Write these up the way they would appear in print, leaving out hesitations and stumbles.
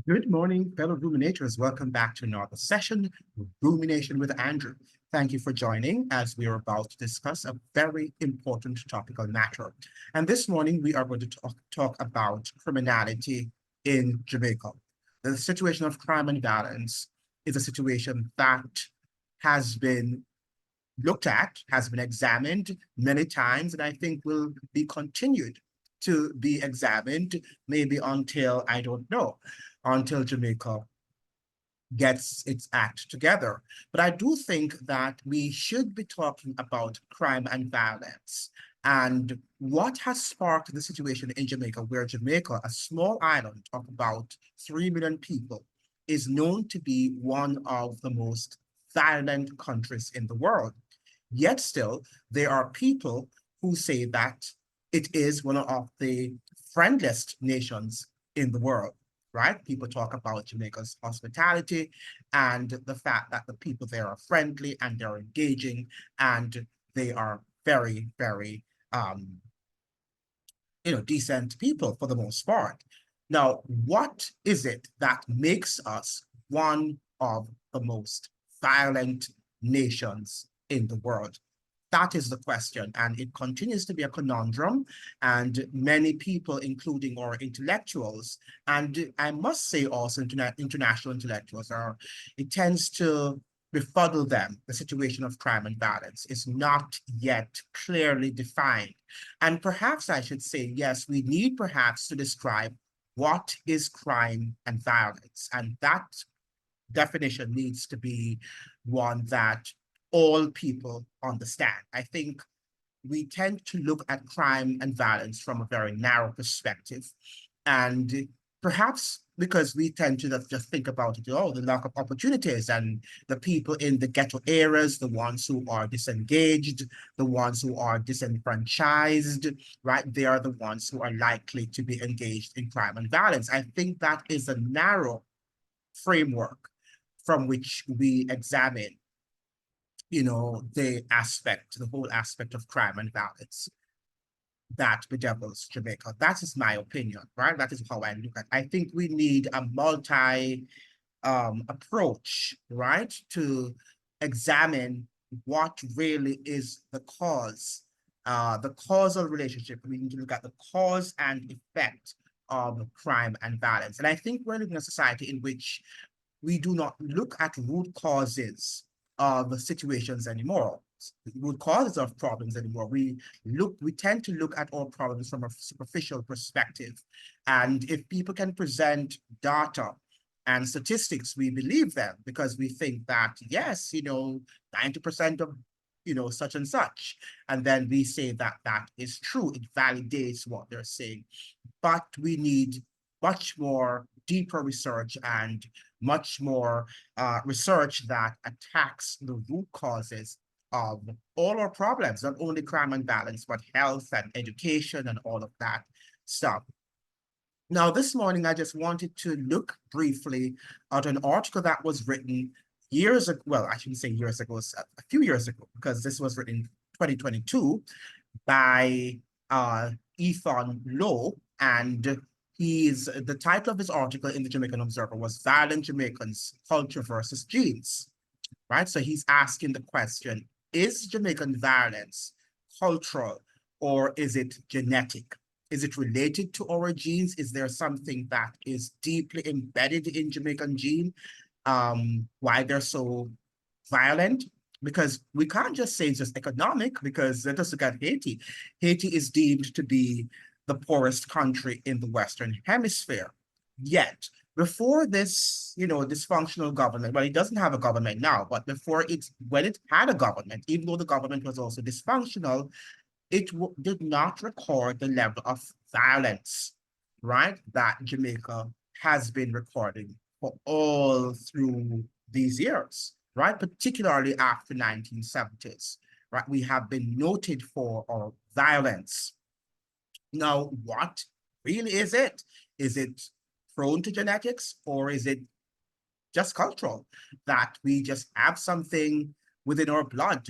Good morning, fellow ruminators. Welcome back to another session, Rumination with Andrew. Thank you for joining as we are about to discuss a very important topical matter. And this morning, we are going to talk about criminality in Jamaica. The situation of crime and violence is a situation that has been looked at, has been examined many times, and I think will be continued to be examined, maybe until, I don't know, until Jamaica gets its act together. But I do think that we should be talking about crime and violence and what has sparked the situation in Jamaica, where Jamaica, a small island of about 3 million people, is known to be one of the most violent countries in the world. Yet still, there are people who say that it is one of the friendliest nations in the world, right? People talk about Jamaica's hospitality and the fact that the people there are friendly and they're engaging and they are very, very, um, decent people for the most part. Now, what is it that makes us one of the most violent nations in the world? That is the question, and it continues to be a conundrum, and many people, including our intellectuals, and I must say also international intellectuals, it tends to befuddle them. The situation of crime and violence is not yet clearly defined. And perhaps I should say, yes, we need perhaps to describe what is crime and violence, and that definition needs to be one that all people understand. I think we tend to look at crime and violence from a very narrow perspective. And perhaps because we tend to just think about it, the lack of opportunities and the people in the ghetto areas, the ones who are disengaged, the ones who are disenfranchised, right? They are the ones who are likely to be engaged in crime and violence. I think that is a narrow framework from which we examine the whole aspect of crime and violence that bedevils Jamaica. That is my opinion, right? That is how I look at it. I think we need a multi approach, right, to examine what really is the causal relationship. We need to look at the cause and effect of crime and violence. And I think we're living in a society in which we do not look at root causes of situations anymore, root causes of problems anymore. We tend to look at all problems from a superficial perspective. And if people can present data and statistics, we believe them because we think that, yes, 90% of, such and such. And then we say that that is true. It validates what they're saying. But we need much more deeper research and much more research that attacks the root causes of all our problems, not only crime and violence, but health and education and all of that stuff. Now, this morning, I just wanted to look briefly at an article that was written years ago. Well, I shouldn't say years ago, a few years ago, because this was written in 2022 by Elton Lowe, and the title of his article in the Jamaican Observer was Violent Jamaicans, Culture versus Genes, right? So he's asking the question, is Jamaican violence cultural or is it genetic? Is it related to our genes? Is there something that is deeply embedded in Jamaican gene? Why they're so violent? Because we can't just say it's just economic, because let us look at Haiti. Haiti is deemed to be the poorest country in the Western Hemisphere. Yet, before this, dysfunctional government, well, it doesn't have a government now, but when it had a government, even though the government was also dysfunctional, it did not record the level of violence, right, that Jamaica has been recording for all through these years, right, particularly after 1970s, right? We have been noted for our violence. Now, what really is it? Is it prone to genetics, or is it just cultural, that we just have something within our blood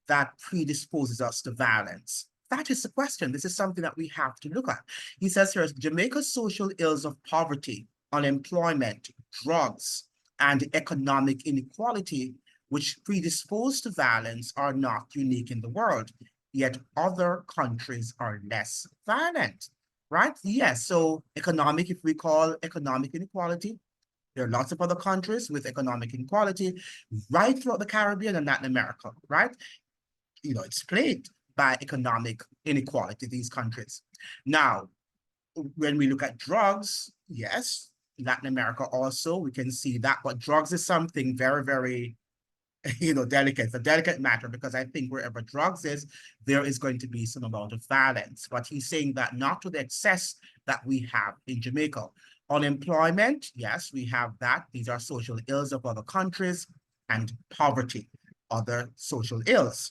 that predisposes us to violence? That is the question. This is something that we have to look at. He says here, Jamaica's social ills of poverty, unemployment, drugs, and economic inequality, which predispose to violence, are not unique in the world, yet other countries are less violent, right? Yes, so economic, if we call economic inequality, there are lots of other countries with economic inequality right throughout the Caribbean and Latin America, right? It's plagued by economic inequality, these countries. Now, when we look at drugs, yes, Latin America also, we can see that, but drugs is something very, very, delicate. It's a delicate matter because I think wherever drugs is, there is going to be some amount of violence. But he's saying that not to the excess that we have in Jamaica. Unemployment, yes, we have that. These are social ills of other countries, and poverty, other social ills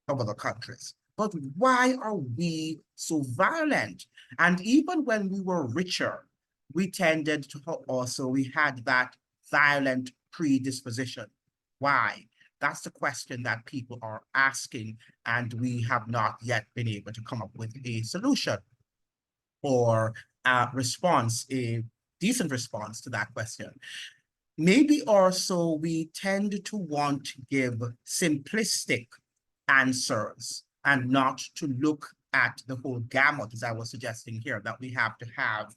of other countries. But why are we so violent? And even when we were richer, we tended to also, we had that violent predisposition. Why? That's the question that people are asking, and we have not yet been able to come up with a solution or a response, a decent response to that question. Maybe also we tend to want to give simplistic answers and not to look at the whole gamut, as I was suggesting here, that we have to have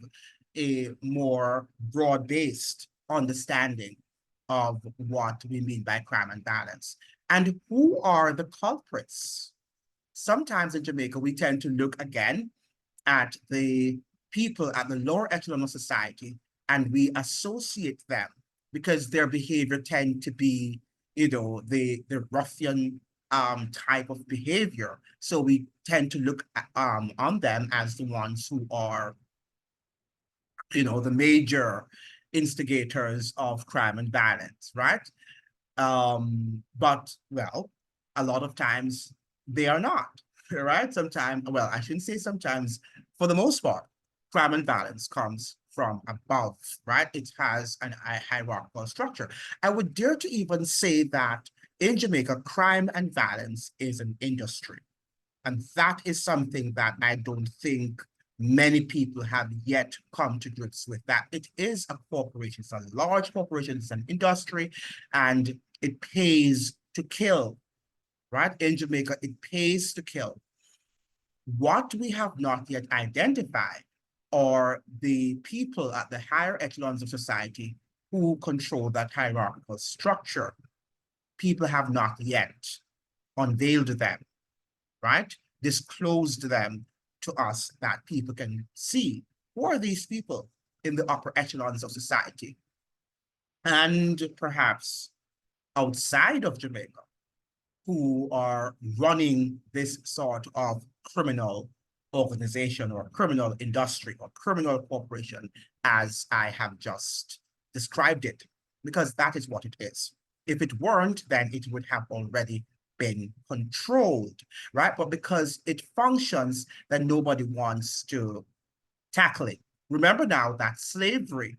a more broad-based understanding of what we mean by crime and violence. And who are the culprits? Sometimes in Jamaica, we tend to look again at the people at the lower echelon of society, and we associate them because their behavior tend to be, the ruffian type of behavior. So we tend to look at, on them as the ones who are, the major instigators of crime and violence, right? But, well, a lot of times they are not, right? Sometimes, well, I shouldn't say sometimes, for the most part, crime and violence comes from above, right? It has a hierarchical structure. I would dare to even say that in Jamaica, crime and violence is an industry. And that is something that I don't think many people have yet come to grips with, that it is a corporation. It's a large corporation, it's an industry, and it pays to kill, right? In Jamaica, it pays to kill. What we have not yet identified are the people at the higher echelons of society who control that hierarchical structure. People have not yet unveiled them, right? Disclosed them to us that people can see. Who are these people in the upper echelons of society? And perhaps outside of Jamaica, who are running this sort of criminal organization or criminal industry or criminal corporation, as I have just described it, because that is what it is. If it weren't, then it would have already been controlled, right? But because it functions, then nobody wants to tackle it. Remember now that slavery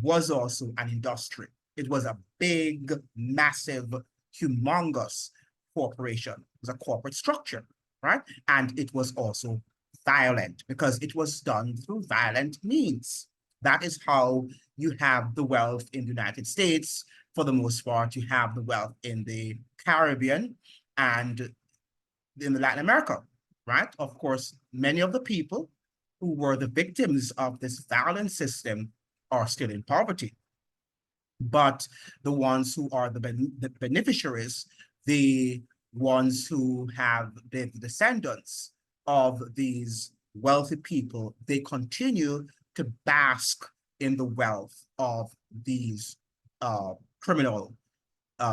was also an industry. It was a big, massive, humongous corporation. It was a corporate structure, right? And it was also violent because it was done through violent means. That is how you have the wealth in the United States. For the most part, you have the wealth in the Caribbean and in Latin America, right? Of course, many of the people who were the victims of this violent system are still in poverty. But the ones who are the beneficiaries, the ones who have been the descendants of these wealthy people, they continue to bask in the wealth of these criminal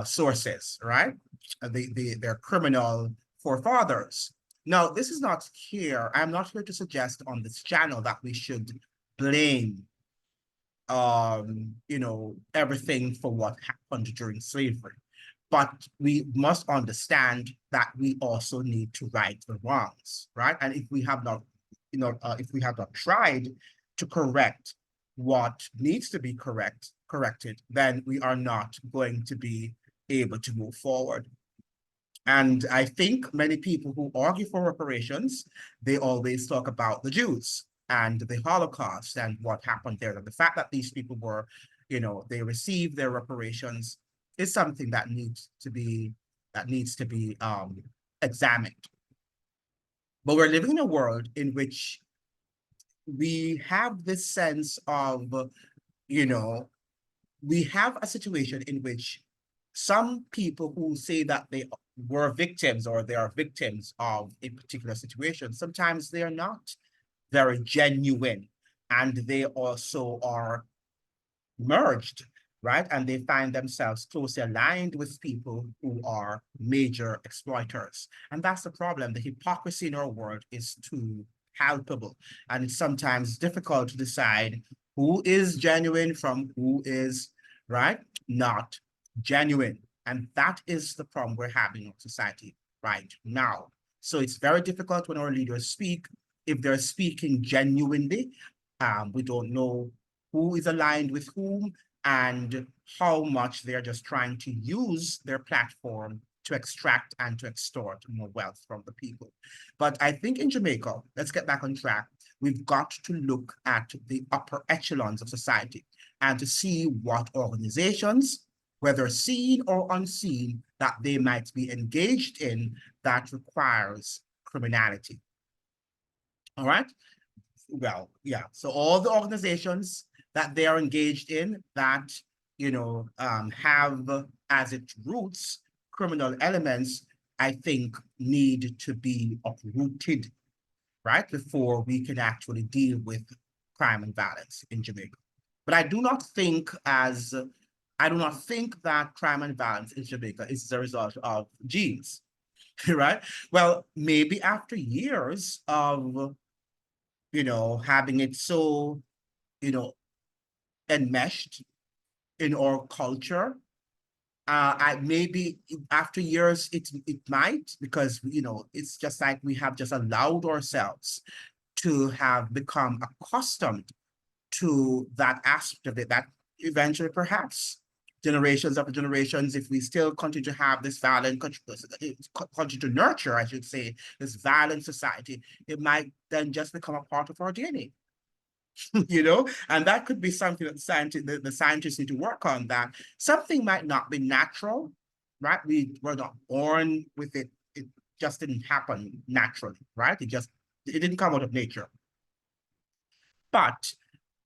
sources, right? Their criminal forefathers. Now, this is not here. I'm not here to suggest on this channel that we should blame everything for what happened during slavery. But we must understand that we also need to right the wrongs, right? And if we have not, if we have not tried to correct what needs to be corrected, then we are not going to be able to move forward. And I think many people who argue for reparations, they always talk about the Jews, and the Holocaust and what happened there. The fact that these people were, they received their reparations is something that needs to be examined. But we're living in a world in which we have this sense of, we have a situation in which some people who say that they were victims or they are victims of a particular situation, sometimes they are not very genuine, and they also are merged, right? And they find themselves closely aligned with people who are major exploiters. And that's the problem. The hypocrisy in our world is too palpable, and it's sometimes difficult to decide who is genuine from who is, right, not genuine. And that is the problem we're having in society right now. So it's very difficult when our leaders speak. If they're speaking genuinely, we don't know who is aligned with whom and how much they're just trying to use their platform to extract and to extort more wealth from the people. But I think in Jamaica, let's get back on track, we've got to look at the upper echelons of society and to see what organizations, whether seen or unseen, that they might be engaged in that requires criminality. All right? Well, yeah. So all the organizations that they are engaged in that, have as its roots criminal elements, I think need to be uprooted, right, before we can actually deal with crime and violence in Jamaica. But I do not think that crime and violence in Jamaica is a result of genes, right? Well, maybe after years of, having it so, enmeshed in our culture, maybe after years it might, because it's just like we have just allowed ourselves to have become accustomed to that aspect of it, that eventually perhaps generations after generations, if we still continue to have this violent, continue to nurture, I should say, this violent society, it might then just become a part of our DNA. And that could be something that the scientists need to work on, that something might not be natural, right? We were not born with it. It just didn't happen naturally, right? It didn't come out of nature. But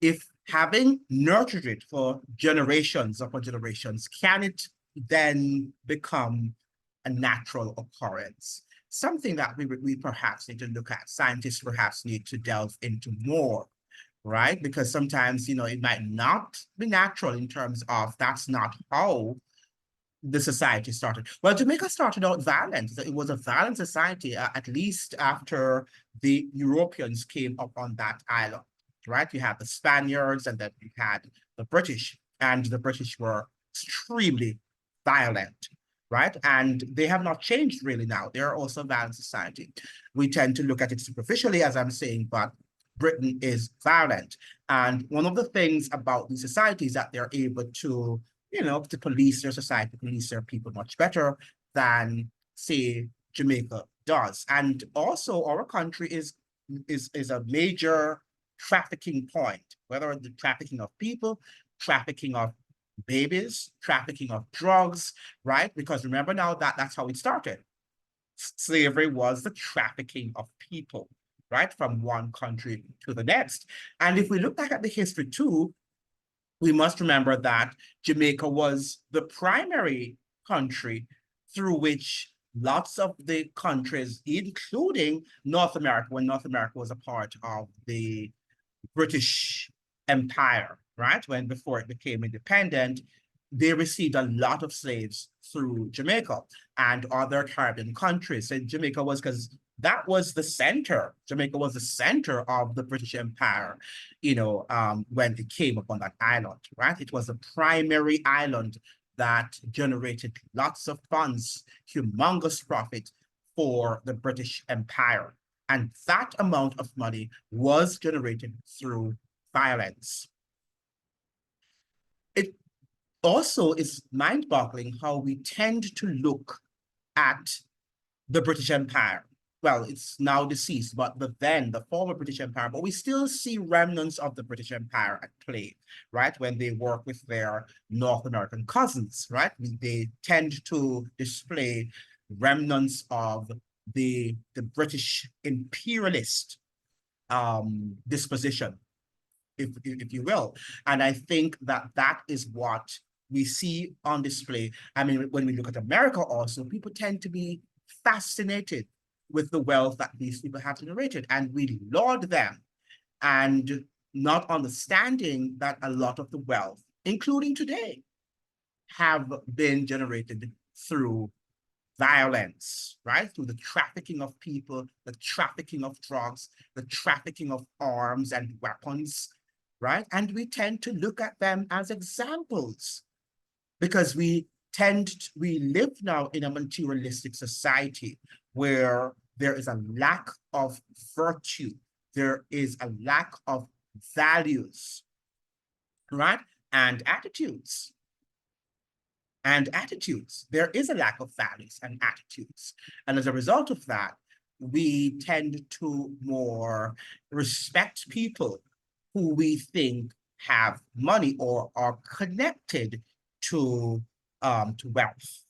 if having nurtured it for generations upon generations, can it then become a natural occurrence? Something that we perhaps need to look at, scientists perhaps need to delve into more, right? Because sometimes, it might not be natural in terms of that's not how the society started. Well, Jamaica started out violent. It was a violent society, at least after the Europeans came up on that island, right? You had the Spaniards and then you had the British, and the British were extremely violent, right? And they have not changed really now. They're also a violent society. We tend to look at it superficially, as I'm saying, but Britain is violent. And one of the things about these societies that they're able to, to police their society, police their people much better than, say, Jamaica does. And also our country is a major trafficking point, whether the trafficking of people, trafficking of babies, trafficking of drugs, right? Because remember now that's how it started. Slavery was the trafficking of people, right, from one country to the next. And if we look back at the history too, we must remember that Jamaica was the primary country through which lots of the countries, including North America, when North America was a part of the British Empire, right, before it became independent, they received a lot of slaves through Jamaica and other Caribbean countries. And Jamaica was, because that was the center. Jamaica was the center of the British Empire, when it came upon that island, right? It was the primary island that generated lots of funds, humongous profit for the British Empire. And that amount of money was generated through violence. It also is mind-boggling how we tend to look at the British Empire well, it's now deceased, but the former British Empire, but we still see remnants of the British Empire at play, right? When they work with their North American cousins, right? They tend to display remnants of the British imperialist disposition, if you will. And I think that that is what we see on display. I mean, when we look at America also, people tend to be fascinated with the wealth that these people have generated, and we laud them, and not understanding that a lot of the wealth, including today, have been generated through violence, right? Through the trafficking of people, the trafficking of drugs, the trafficking of arms and weapons, right? And we tend to look at them as examples because we live now in a materialistic society where there is a lack of virtue, there is a lack of values, right? And attitudes. There is a lack of values and attitudes. And as a result of that, we tend to more respect people who we think have money or are connected to wealth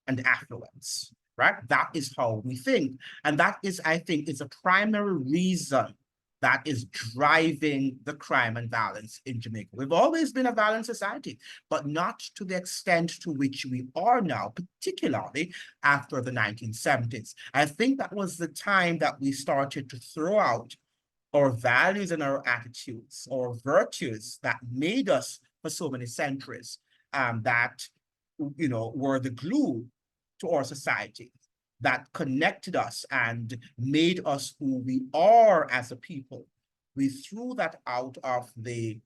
and affluence, right? That is how we think. And that is, I think, is a primary reason that is driving the crime and violence in Jamaica. We've always been a violent society, but not to the extent to which we are now, particularly after the 1970s. I think that was the time that we started to throw out our values and our attitudes or virtues that made us for so many centuries, that were the glue to our society, that connected us and made us who we are as a people. We threw that out of the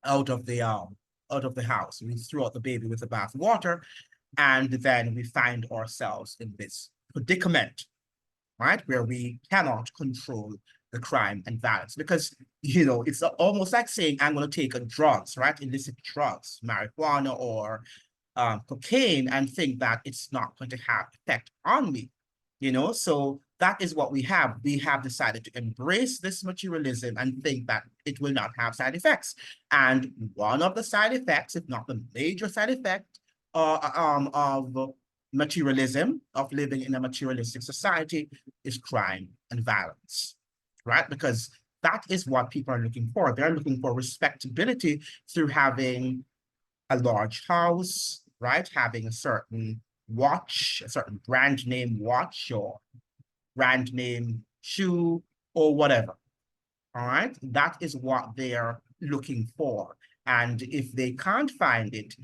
house. We threw out the baby with the bath water, and then we find ourselves in this predicament, right, where we cannot control the crime and violence because it's almost like saying I'm going to take a drugs, right, illicit drugs, marijuana or cocaine, and think that it's not going to have effect on me, so that is what we have. We have decided to embrace this materialism and think that it will not have side effects. And one of the side effects, if not the major side effect of materialism, of living in a materialistic society, is crime and violence, right? Because that is what people are looking for. They're looking for respectability through having a large house, right? Having a certain watch, a certain brand name watch or brand name shoe or whatever. All right. That is what they're looking for. And if they can't find it,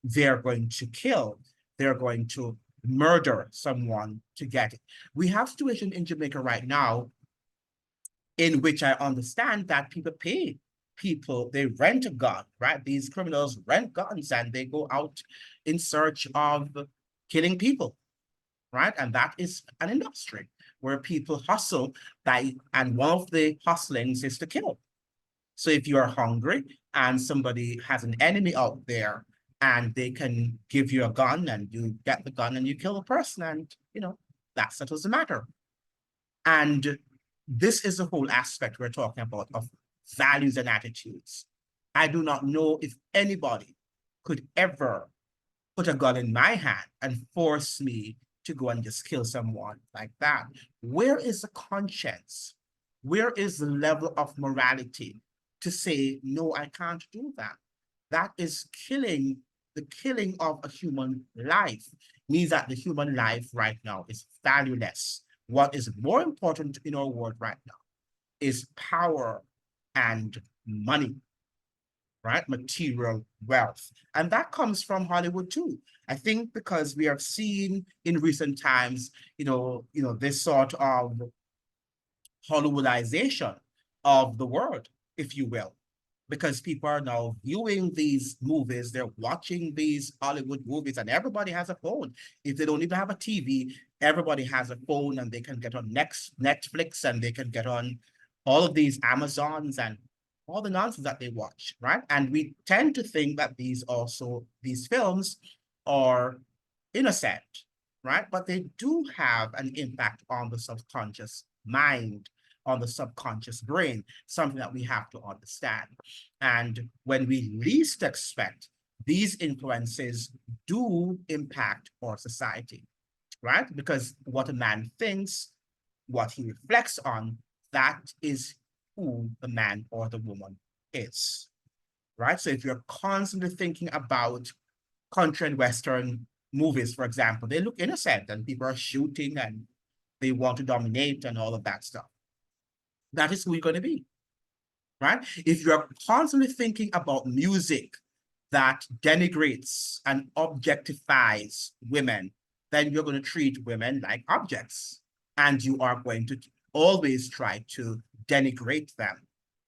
they're going to kill, they're going to murder someone to get it. We have a situation in Jamaica right now in which I understand that they rent a gun, right? These criminals rent guns and they go out in search of killing people, right? And that is an industry where people hustle and one of the hustlings is to kill. So if you are hungry and somebody has an enemy out there and they can give you a gun and you get the gun and you kill a person and, that settles the matter. And this is the whole aspect we're talking about of values and attitudes. I do not know if anybody could ever put a gun in my hand and force me to go and just kill someone like that. Where is the conscience? Where is the level of morality to say, no, I can't do that? That is killing. The killing of a human life means that the human life right now is valueless. What is more important in our world right now is power and money, right? Material wealth. And that comes from Hollywood too. I think because we have seen in recent times, this sort of Hollywoodization of the world, if you will, because people are now viewing these movies, they're watching these Hollywood movies, and everybody has a phone. If they don't even have a TV, everybody has a phone, and they can get on Netflix, and they can get on all of these Amazons and all the nonsense that they watch, right? And we tend to think that these films are innocent, right? But they do have an impact on the subconscious mind, on the subconscious brain, something that we have to understand. And when we least expect, these influences do impact our society, right? Because what a man thinks, what he reflects on, that is who the man or the woman is, right? So if you're constantly thinking about country and Western movies, for example, they look innocent and people are shooting and they want to dominate and all of that stuff. That is who you're going to be, right? If you're constantly thinking about music that denigrates and objectifies women, then you're going to treat women like objects. And you are going to always try to denigrate them,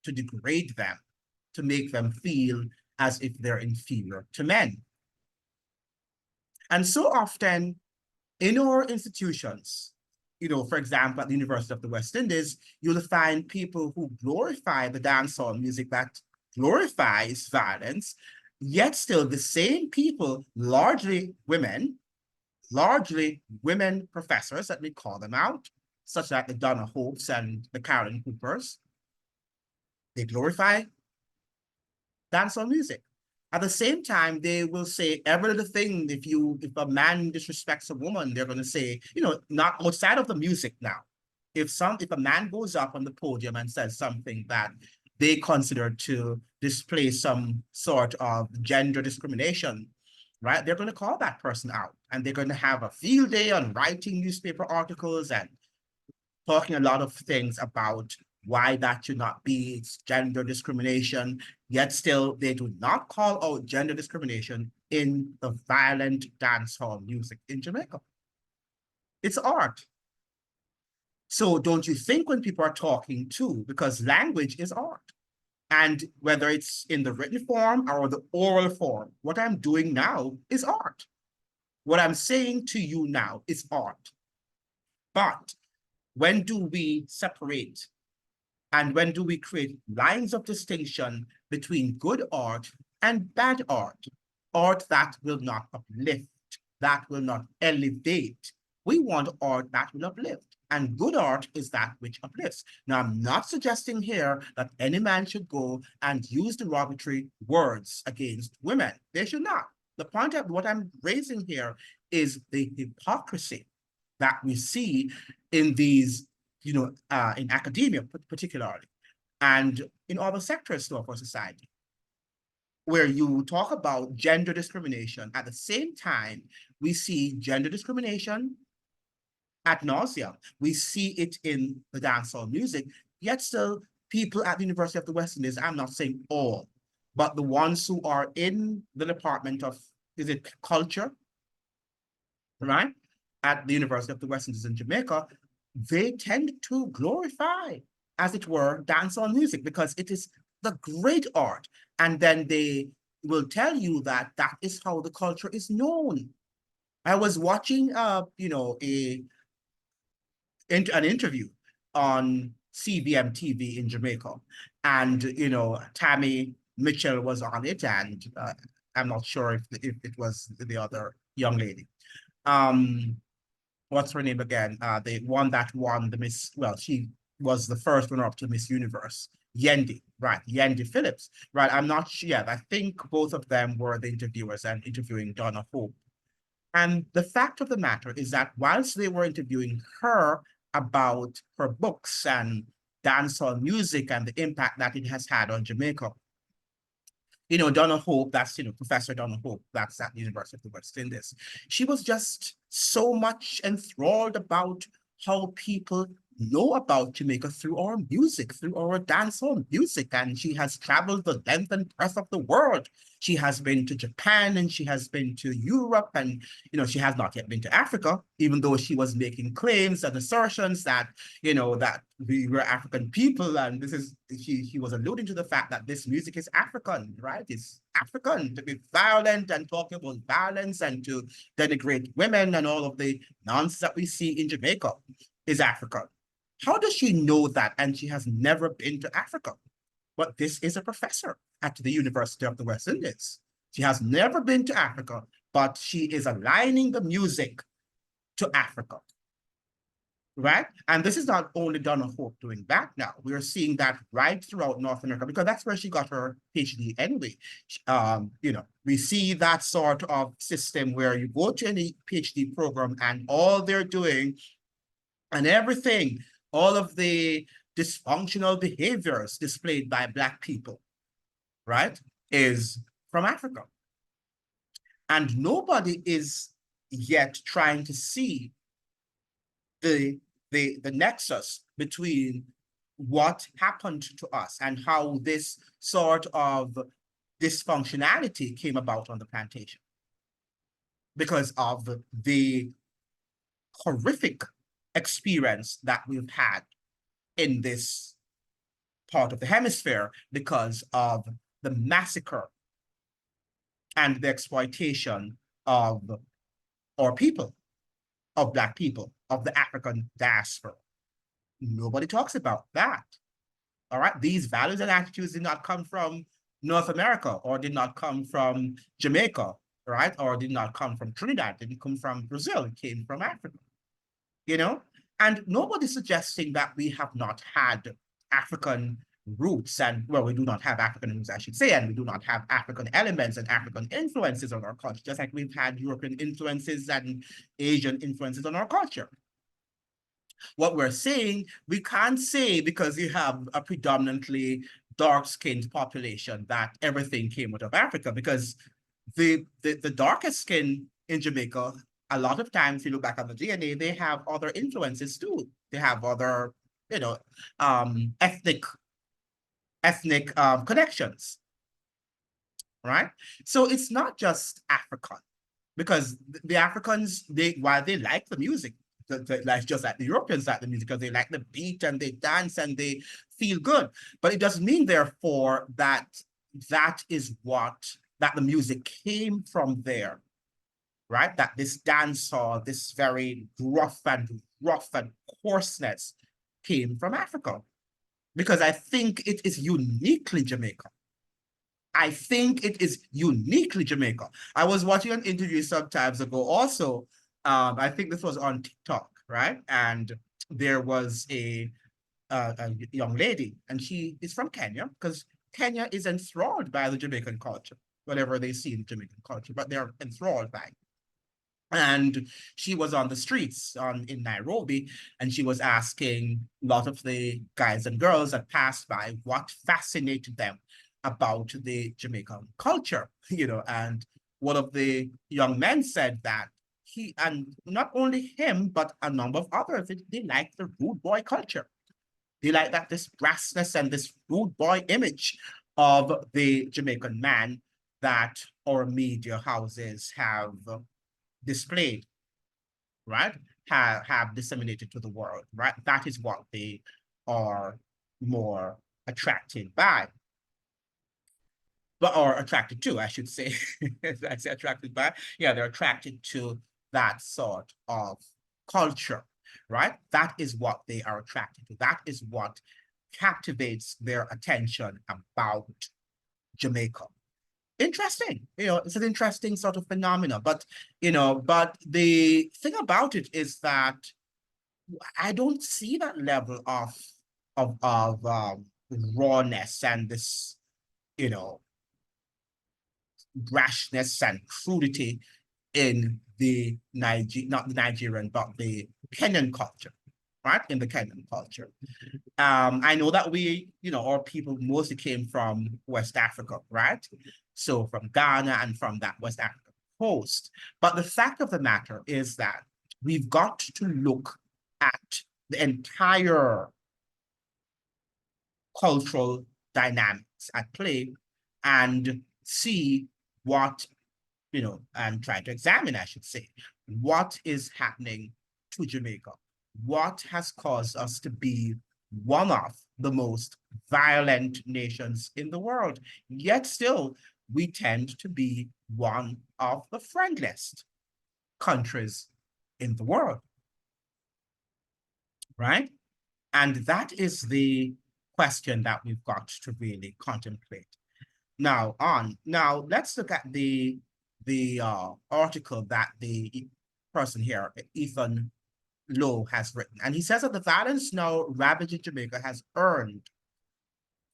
to degrade them, to make them feel as if they're inferior to men. And so often in our institutions, for example, at the University of the West Indies, you'll find people who glorify the dancehall music that glorifies violence, yet still the same people, largely women professors, that we call them out, such like the Donna Hopes and the Carolyn Hoopers, they glorify dancehall music. At the same time, they will say every little thing. If a man disrespects a woman, they're going to say, not outside of the music now. If a man goes up on the podium and says something that they consider to display some sort of gender discrimination, right? They're going to call that person out, and they're going to have a field day on writing newspaper articles and talking a lot of things about why that should not be. It's gender discrimination, yet still they do not call out gender discrimination in the violent dancehall music in Jamaica. It's art. So don't you think when people are talking too, because language is art, and whether it's in the written form or the oral form, what I'm doing now is art. What I'm saying to you now is art. But when do we separate and when do we create lines of distinction between good art and bad art? Art that will not uplift, that will not elevate. We want art that will uplift. And good art is that which uplifts. Now, I'm not suggesting here that any man should go and use derogatory words against women. They should not. The point of what I'm raising here is the hypocrisy that we see in these, in academia particularly, and in other sectors of our society, where you talk about gender discrimination. At the same time, we see gender discrimination ad nauseum. We see it in the dancehall music, yet still people at the University of the West Indies, I'm not saying all, but the ones who are in the Department of, is it culture, right? At the University of the West Indies in Jamaica, they tend to glorify, as it were, dancehall music because it is the great art. And then they will tell you that that is how the culture is known. I was watching, an interview on CBM TV in Jamaica, and Tammy Mitchell was on it, and I'm not sure if it was the other young lady. What's her name again? The one that won the Miss. Well, she was the first runner up to Miss Universe. Yendi, right? Yendi Phillips, right? I'm not sure. Yeah, I think both of them were the interviewers and interviewing Donna Hope. And the fact of the matter is that whilst they were interviewing her about her books and dancehall music and the impact that it has had on Jamaica, Donna Hope, that's, Professor Donna Hope, that's at the University of the West Indies. She was just so much enthralled about how people know about Jamaica through our music, through our dancehall music. And she has traveled the length and breadth of the world. She has been to Japan and she has been to Europe, and she has not yet been to Africa, even though she was making claims and assertions that that we were African people. And this is he was alluding to the fact that this music is African, right? It's African to be violent and talk about violence and to denigrate women and all of the nonsense that we see in Jamaica is African. How does she know that? And she has never been to Africa. But this is a professor at the University of the West Indies. She has never been to Africa, but she is aligning the music to Africa, right? And this is not only Donna Hope doing that now. We are seeing that right throughout North America because that's where she got her PhD anyway. You know, we see that sort of system where you go to any PhD program and all they're doing and everything, all of the dysfunctional behaviors displayed by Black people, right, is from Africa. And nobody is yet trying to see the nexus between what happened to us and how this sort of dysfunctionality came about on the plantation because of the horrific experience that we've had in this part of the hemisphere because of the massacre and the exploitation of our people, of Black people, of the African diaspora. Nobody talks about that. All right. These values and attitudes did not come from North America or did not come from Jamaica, right? Or did not come from Trinidad, didn't come from Brazil, it came from Africa, you know? And nobody's suggesting that we have not had African roots and, well, we do not have African roots, I should say, and we do not have African elements and African influences on our culture, just like we've had European influences and Asian influences on our culture. What we're saying, we can't say because you have a predominantly dark-skinned population that everything came out of Africa, because the darkest skin in Jamaica, a lot of times, if you look back on the DNA, they have other influences too. They have other, you know, ethnic connections, right? So it's not just African, because the Africans, while they like the music, like just like the Europeans like the music because they like the beat and they dance and they feel good. But it doesn't mean, therefore, that the music came from there, right? That this dancehall, this very rough and coarseness came from Africa. Because I think it is uniquely Jamaican. I think it is uniquely Jamaica. I was watching an interview some times ago also. I think this was on TikTok, right? And there was a young lady, and she is from Kenya, because Kenya is enthralled by the Jamaican culture, whatever they see in Jamaican culture, but they're enthralled by it. And she was on the streets in Nairobi, and she was asking a lot of the guys and girls that passed by what fascinated them about the Jamaican culture, you know, and one of the young men said that he, and not only him, but a number of others, they like the rude boy culture. They like that this brassness and this rude boy image of the Jamaican man that our media houses have displayed, right? Have disseminated to the world, right? That is what they are more attracted by. Or attracted to, I should say. I say attracted by. Yeah, they're attracted to that sort of culture, right? That is what they are attracted to. That is what captivates their attention about Jamaica. Interesting, you know, it's an interesting sort of phenomena. But, you know, but the thing about it is that I don't see that level of rawness and this, you know, brashness and crudity in the not the Nigerian, but the Kenyan culture, right? In the Kenyan culture. I know that we, you know, our people mostly came from West Africa, right? So from Ghana and from that West Africa coast. But the fact of the matter is that we've got to look at the entire cultural dynamics at play and see what, you know, and try to examine, I should say, what is happening to Jamaica. What has caused us to be one of the most violent nations in the world, yet still we tend to be one of the friendliest countries in the world, right? And that is the question that we've got to really contemplate. Now, let's look at the article that the person here, Elton Lowe, has written. And he says that the violence now ravaging Jamaica has earned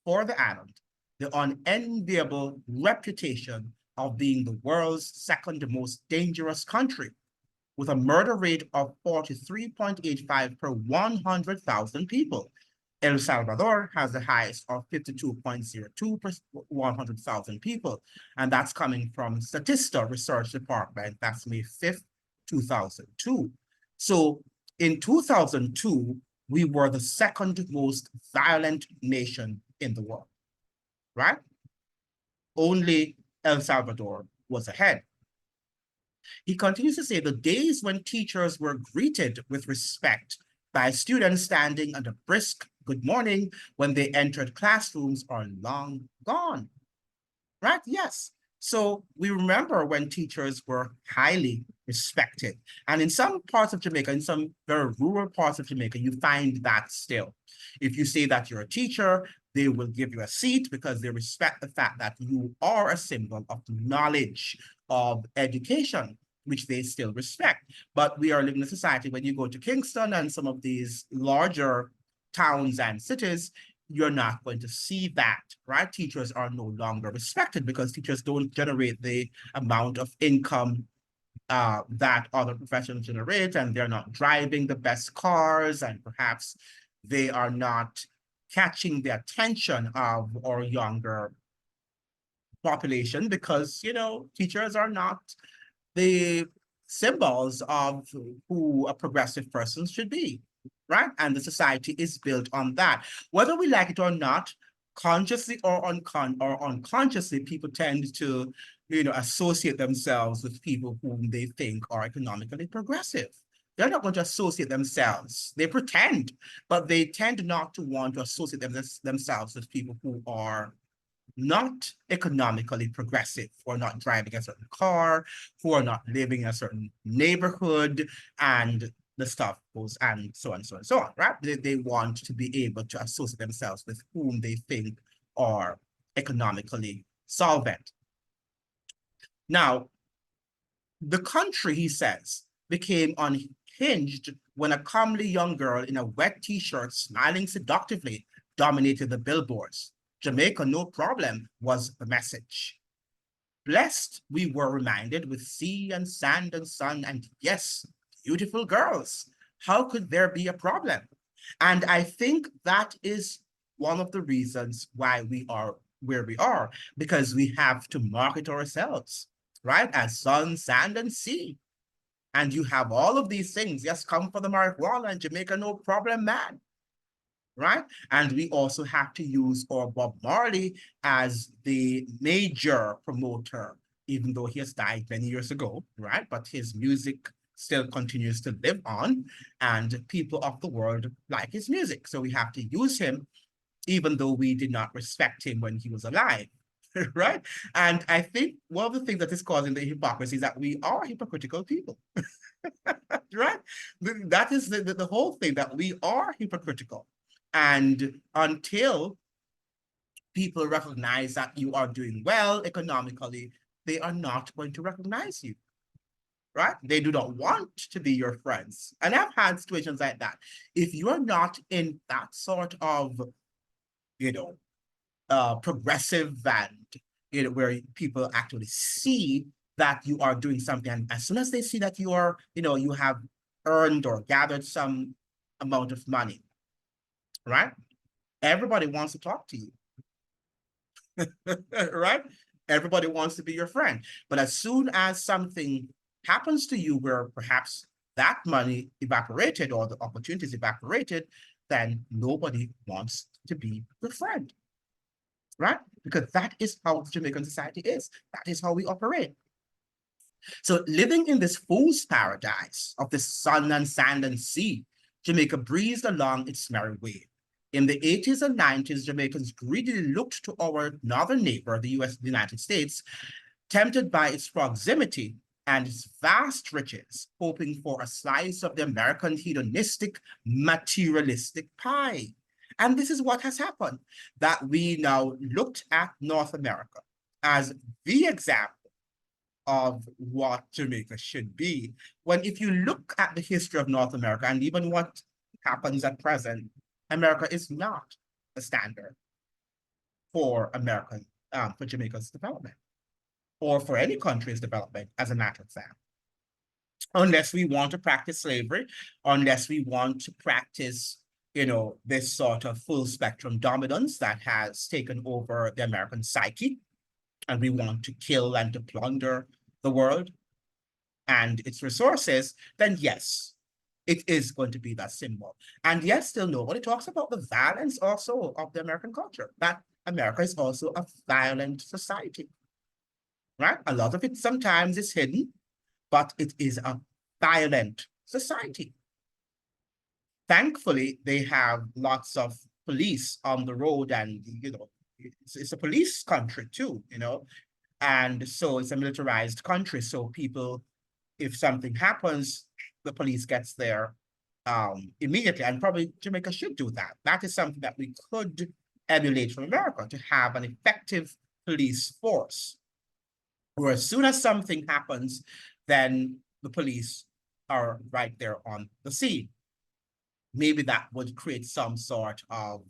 for the island the unenviable reputation of being the world's second most dangerous country, with a murder rate of 43.85 per 100,000 people. El Salvador has the highest of 52.02 per 100,000 people, and that's coming from Statista Research Department. That's May 5th, 2002. So in 2002, we were the second most violent nation in the world, right? Only El Salvador was ahead. He continues to say the days when teachers were greeted with respect by students standing and a brisk good morning when they entered classrooms are long gone, right? Yes. So we remember when teachers were highly respected. And in some parts of Jamaica, in some very rural parts of Jamaica, you find that still. If you say that you're a teacher, they will give you a seat because they respect the fact that you are a symbol of knowledge, of education, which they still respect. But we are living in a society when you go to Kingston and some of these larger towns and cities, you're not going to see that, right? Teachers are no longer respected because teachers don't generate the amount of income that other professions generate, and they're not driving the best cars, and perhaps they are not catching the attention of our younger population because, you know, teachers are not the symbols of who a progressive person should be, right? And the society is built on that. Whether we like it or not, consciously or unconsciously, people tend to, you know, associate themselves with people whom they think are economically progressive. They're not going to associate themselves. They pretend, but they tend not to want to associate themselves with people who are not economically progressive, who are not driving a certain car, who are not living in a certain neighborhood, and the stuff goes and so on, so on, so on, right? They want to be able to associate themselves with whom they think are economically solvent. Now, the country, he says, became unhinged when a comely young girl in a wet t-shirt, smiling seductively, dominated the billboards. Jamaica, no problem, was the message. Blessed, we were reminded, with sea and sand and sun, and yes, beautiful girls. How could there be a problem? And I think that is one of the reasons why we are where we are, because we have to market ourselves, right? As sun, sand, and sea. And you have all of these things. Yes, come for the marijuana and Jamaica, no problem, man. Right? And we also have to use our Bob Marley as the major promoter, even though he has died many years ago, right? But his music still continues to live on, and people of the world like his music. So we have to use him, even though we did not respect him when he was alive, right? And I think one of the things that is causing the hypocrisy is that we are hypocritical people, right? That is the whole thing, that we are hypocritical. And until people recognize that you are doing well economically, they are not going to recognize you, right? They do not want to be your friends. And I've had situations like that. If you're not in that sort of, you know, progressive and, you know, where people actually see that you are doing something, and as soon as they see that you are, you know, you have earned or gathered some amount of money, right? Everybody wants to talk to you, right? Everybody wants to be your friend. But as soon as something happens to you where perhaps that money evaporated or the opportunities evaporated, then nobody wants to be your friend, right? Because that is how Jamaican society is. That is how we operate. So living in this fool's paradise of the sun and sand and sea, Jamaica breezed along its merry way. In the 80s and 90s, Jamaicans greedily looked to our northern neighbor, the United States, tempted by its proximity and its vast riches, hoping for a slice of the American hedonistic, materialistic pie. And this is what has happened, that we now looked at North America as the example of what Jamaica should be. When if you look at the history of North America and even what happens at present, America is not a standard for for Jamaica's development or for any country's development, as a matter of fact. Unless we want to practice slavery, unless we want to practice, this sort of full spectrum dominance that has taken over the American psyche, and we want to kill and to plunder the world and its resources, then yes, it is going to be that symbol. And yet still nobody talks about the violence also of the American culture, that America is also a violent society, right? A lot of it sometimes is hidden, but it is a violent society. Thankfully, they have lots of police on the road, and it's a police country too, and so it's a militarized country. So people, if something happens, the police gets there immediately, and probably Jamaica should do that. That is something that we could emulate from America, to have an effective police force, where as soon as something happens, then the police are right there on the scene. Maybe that would create some sort of,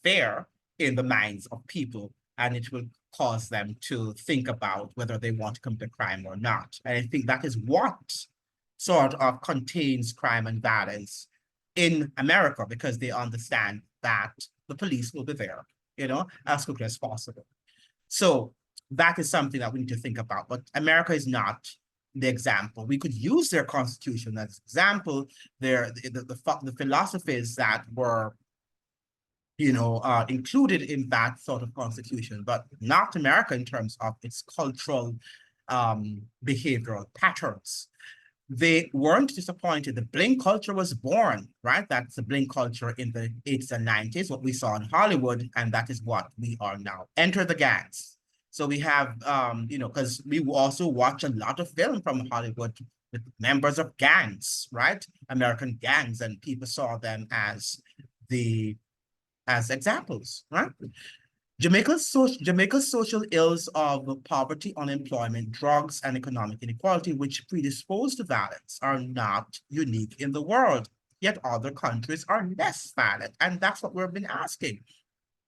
fear in the minds of people, and it will cause them to think about whether they want to commit a crime or not. And I think that is what sort of contains crime and violence in America, because they understand that the police will be there, as quickly as possible. So that is something that we need to think about. But America is not the example. We could use their constitution as example, the philosophies that were, included in that sort of constitution, but not America in terms of its cultural behavioral patterns. They weren't disappointed. The bling culture was born, right? That's the bling culture in the 80s and 90s, what we saw in Hollywood, and that is what we are now. Enter the gangs. So we have, because we also watch a lot of film from Hollywood with members of gangs, right? American gangs, and people saw them as examples, right? Jamaica's social ills of poverty, unemployment, drugs, and economic inequality, which predispose to violence, are not unique in the world. Yet other countries are less violent, and that's what we've been asking.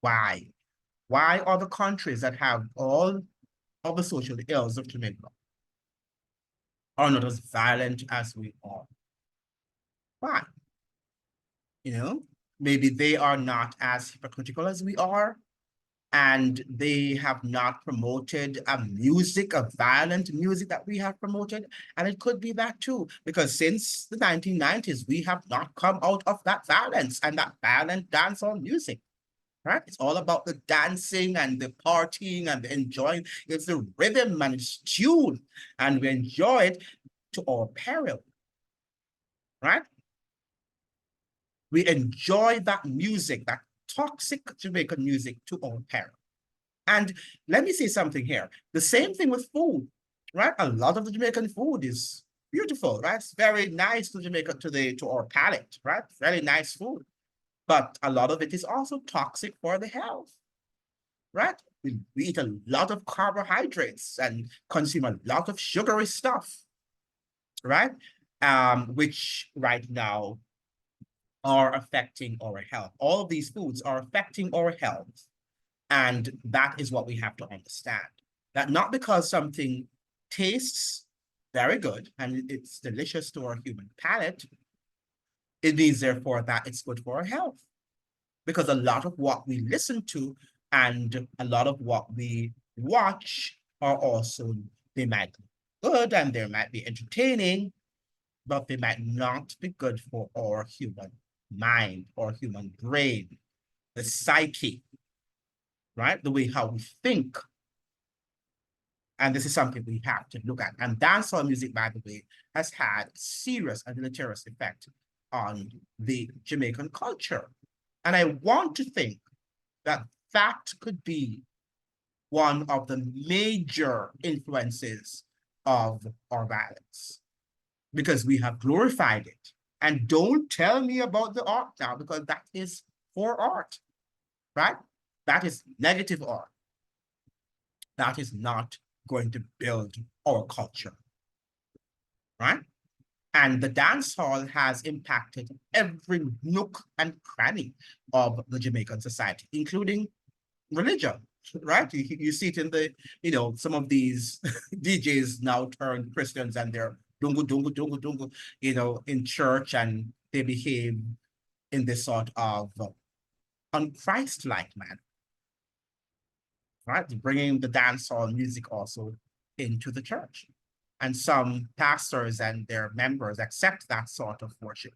Why? Why are the countries that have all of the social ills of Jamaica are not as violent as we are? Why? Maybe they are not as hypocritical as we are, and they have not promoted a violent music that we have promoted. And it could be that too, because since the 1990s, we have not come out of that violence and that violent dancehall music, right? It's all about the dancing and the partying and the enjoying. It's the rhythm and it's tune, and we enjoy it to our peril, right? We enjoy that music, that toxic Jamaican music, to our peril. And let me say something here. The same thing with food, right? A lot of the Jamaican food is beautiful, right? It's very nice to Jamaica, to our palate, right? Very nice food. But a lot of it is also toxic for the health, right? We eat a lot of carbohydrates and consume a lot of sugary stuff, right? Which right now are affecting our health. All of these foods are affecting our health. And that is what we have to understand. That not because something tastes very good and it's delicious to our human palate, it means therefore that it's good for our health. Because a lot of what we listen to and a lot of what we watch are also, they might be good and they might be entertaining, but they might not be good for our human mind or human brain, the psyche, right? The way how we think. And this is something we have to look at. And dancehall music, by the way, has had serious and deleterious effect on the Jamaican culture. And I want to think that that could be one of the major influences of our violence, because we have glorified it. And don't tell me about the art now, because that is poor art, right? That is negative art. That is not going to build our culture, right? And the dance hall has impacted every nook and cranny of the Jamaican society, including religion, right? You see it in the, some of these DJs now turn Christians and they're dungu, dungu, dungu, dungu, in church, and they behave in this sort of unchristlike manner, right? Bringing the dancehall music also into the church. And some pastors and their members accept that sort of worship.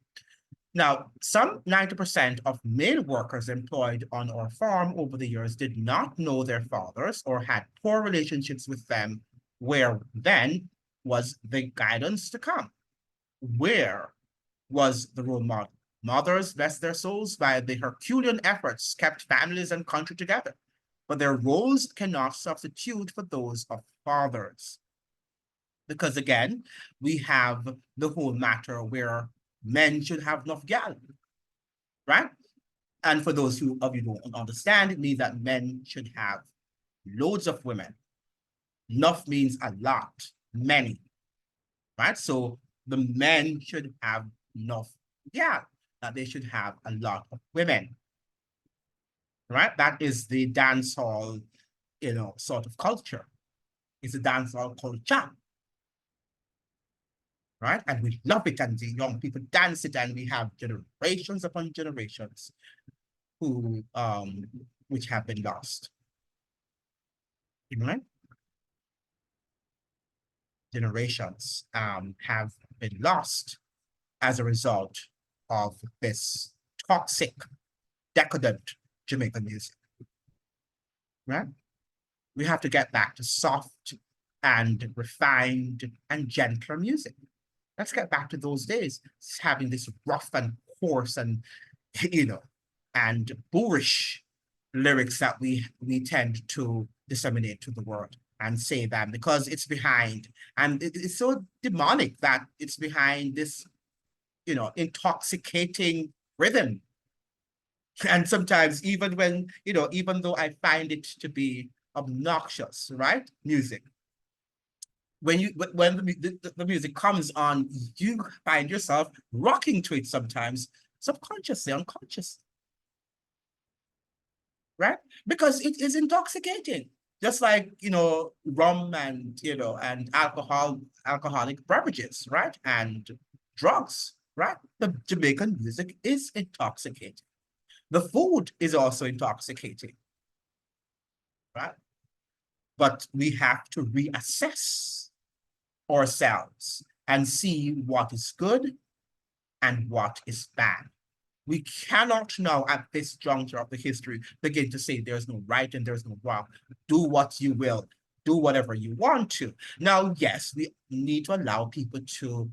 Now, some 90% of male workers employed on our farm over the years did not know their fathers or had poor relationships with them, where then was the guidance to come? Where was the role model? Mothers, bless their souls, by the Herculean efforts, kept families and country together, but their roles cannot substitute for those of fathers. Because again, we have the whole matter where men should have enough gal, right? And for those of you who don't understand, it means that men should have loads of women. Enough means a lot, many, right? So the men should have enough gal, that they should have a lot of women, right? That is the dancehall, sort of culture. It's a dancehall culture, right? And we love it, and the young people dance it, and we have generations upon generations who which have been lost. Right? Generations have been lost as a result of this toxic, decadent Jamaican music. Right? We have to get back to soft and refined and gentler music. Let's get back to those days, having this rough and coarse and, and boorish lyrics that we tend to disseminate to the world and say that because it's behind, and it's so demonic that it's behind this, intoxicating rhythm. And sometimes even when, even though I find it to be obnoxious, right? Music, when the music comes on, you find yourself rocking to it sometimes, subconsciously, unconsciously, right? Because it is intoxicating, just like, rum and, and alcoholic beverages, right? And drugs, right? The Jamaican music is intoxicating. The food is also intoxicating, right? But we have to reassess ourselves and see what is good and what is bad. We cannot now, at this juncture of the history, begin to say there's no right and there's no wrong. Do what you will. Do whatever you want to. Now, yes, we need to allow people to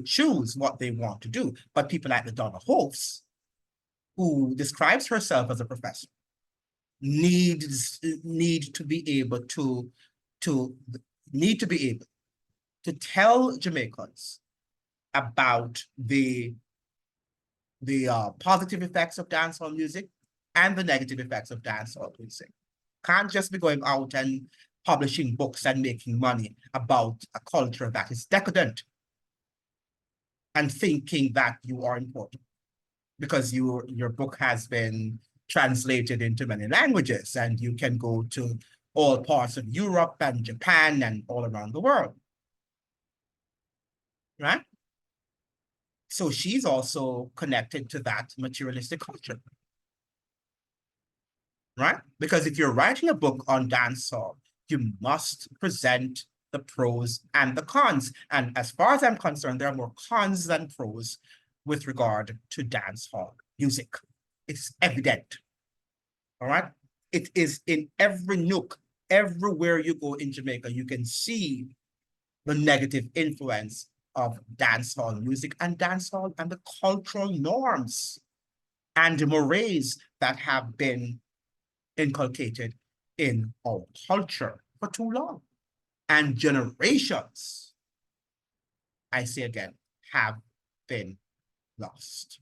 choose what they want to do. But people like the Donna Hoffs, who describes herself as a professor, need to be able to tell Jamaicans about the positive effects of dancehall music and the negative effects of dancehall music. Can't just be going out and publishing books and making money about a culture that is decadent and thinking that you are important because your book has been translated into many languages and you can go to all parts of Europe and Japan and all around the world, right? So she's also connected to that materialistic culture, right? Because if you're writing a book on dancehall, you must present the pros and the cons. And as far as I'm concerned, there are more cons than pros with regard to dancehall music. It's evident, all right? It is in every nook, everywhere you go in Jamaica, you can see the negative influence of dancehall music and dancehall and the cultural norms and mores that have been inculcated in our culture for too long. And generations, I say again, have been lost,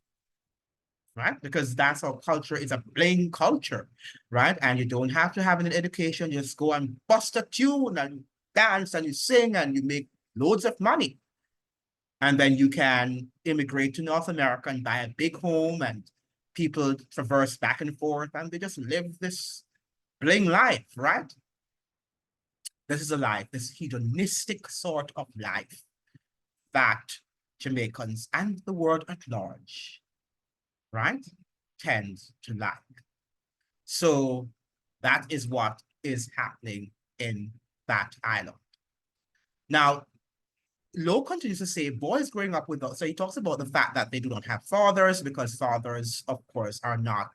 right? Because that's our culture is a bling culture, right? And you don't have to have an education, just go and bust a tune and dance and you sing and you make loads of money. And then you can immigrate to North America and buy a big home and people traverse back and forth and they just live this bling life, right? This is a life, this hedonistic sort of life that Jamaicans and the world at large, right, tend to like. So that is what is happening in that island. Now, Lowe continues to say boys growing up with, so he talks about the fact that they do not have fathers because fathers, of course, are not,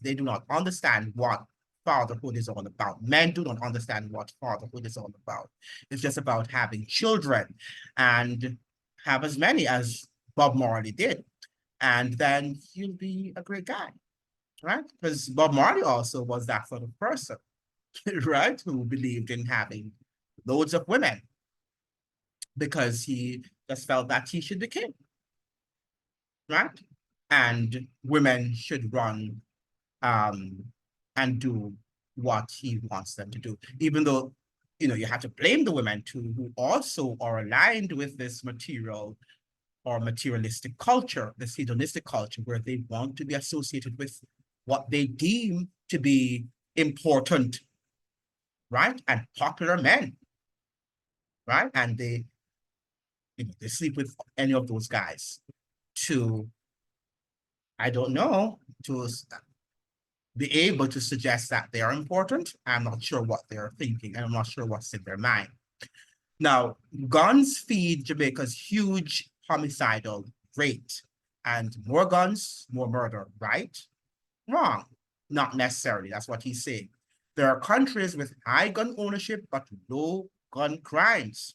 they do not understand what fatherhood is all about. Men do not understand what fatherhood is all about. It's just about having children and have as many as Bob Marley did. And then you'll be a great guy, right? Because Bob Marley also was that sort of person, right? Who believed in having loads of women because he just felt that he should be king, right? And women should run and do what he wants them to do, even though, you know, you have to blame the women too, who also are aligned with this material or materialistic culture, this hedonistic culture, where they want to be associated with what they deem to be important, right? And popular men, right? And they, you know, they sleep with any of those guys to, I don't know, to be able to suggest that they are important. I'm not sure what they're thinking, and I'm not sure what's in their mind. Now, guns feed Jamaica's huge homicidal rate, and more guns, more murder, right? Wrong. Not necessarily. That's what he's saying. There are countries with high gun ownership, but low gun crimes.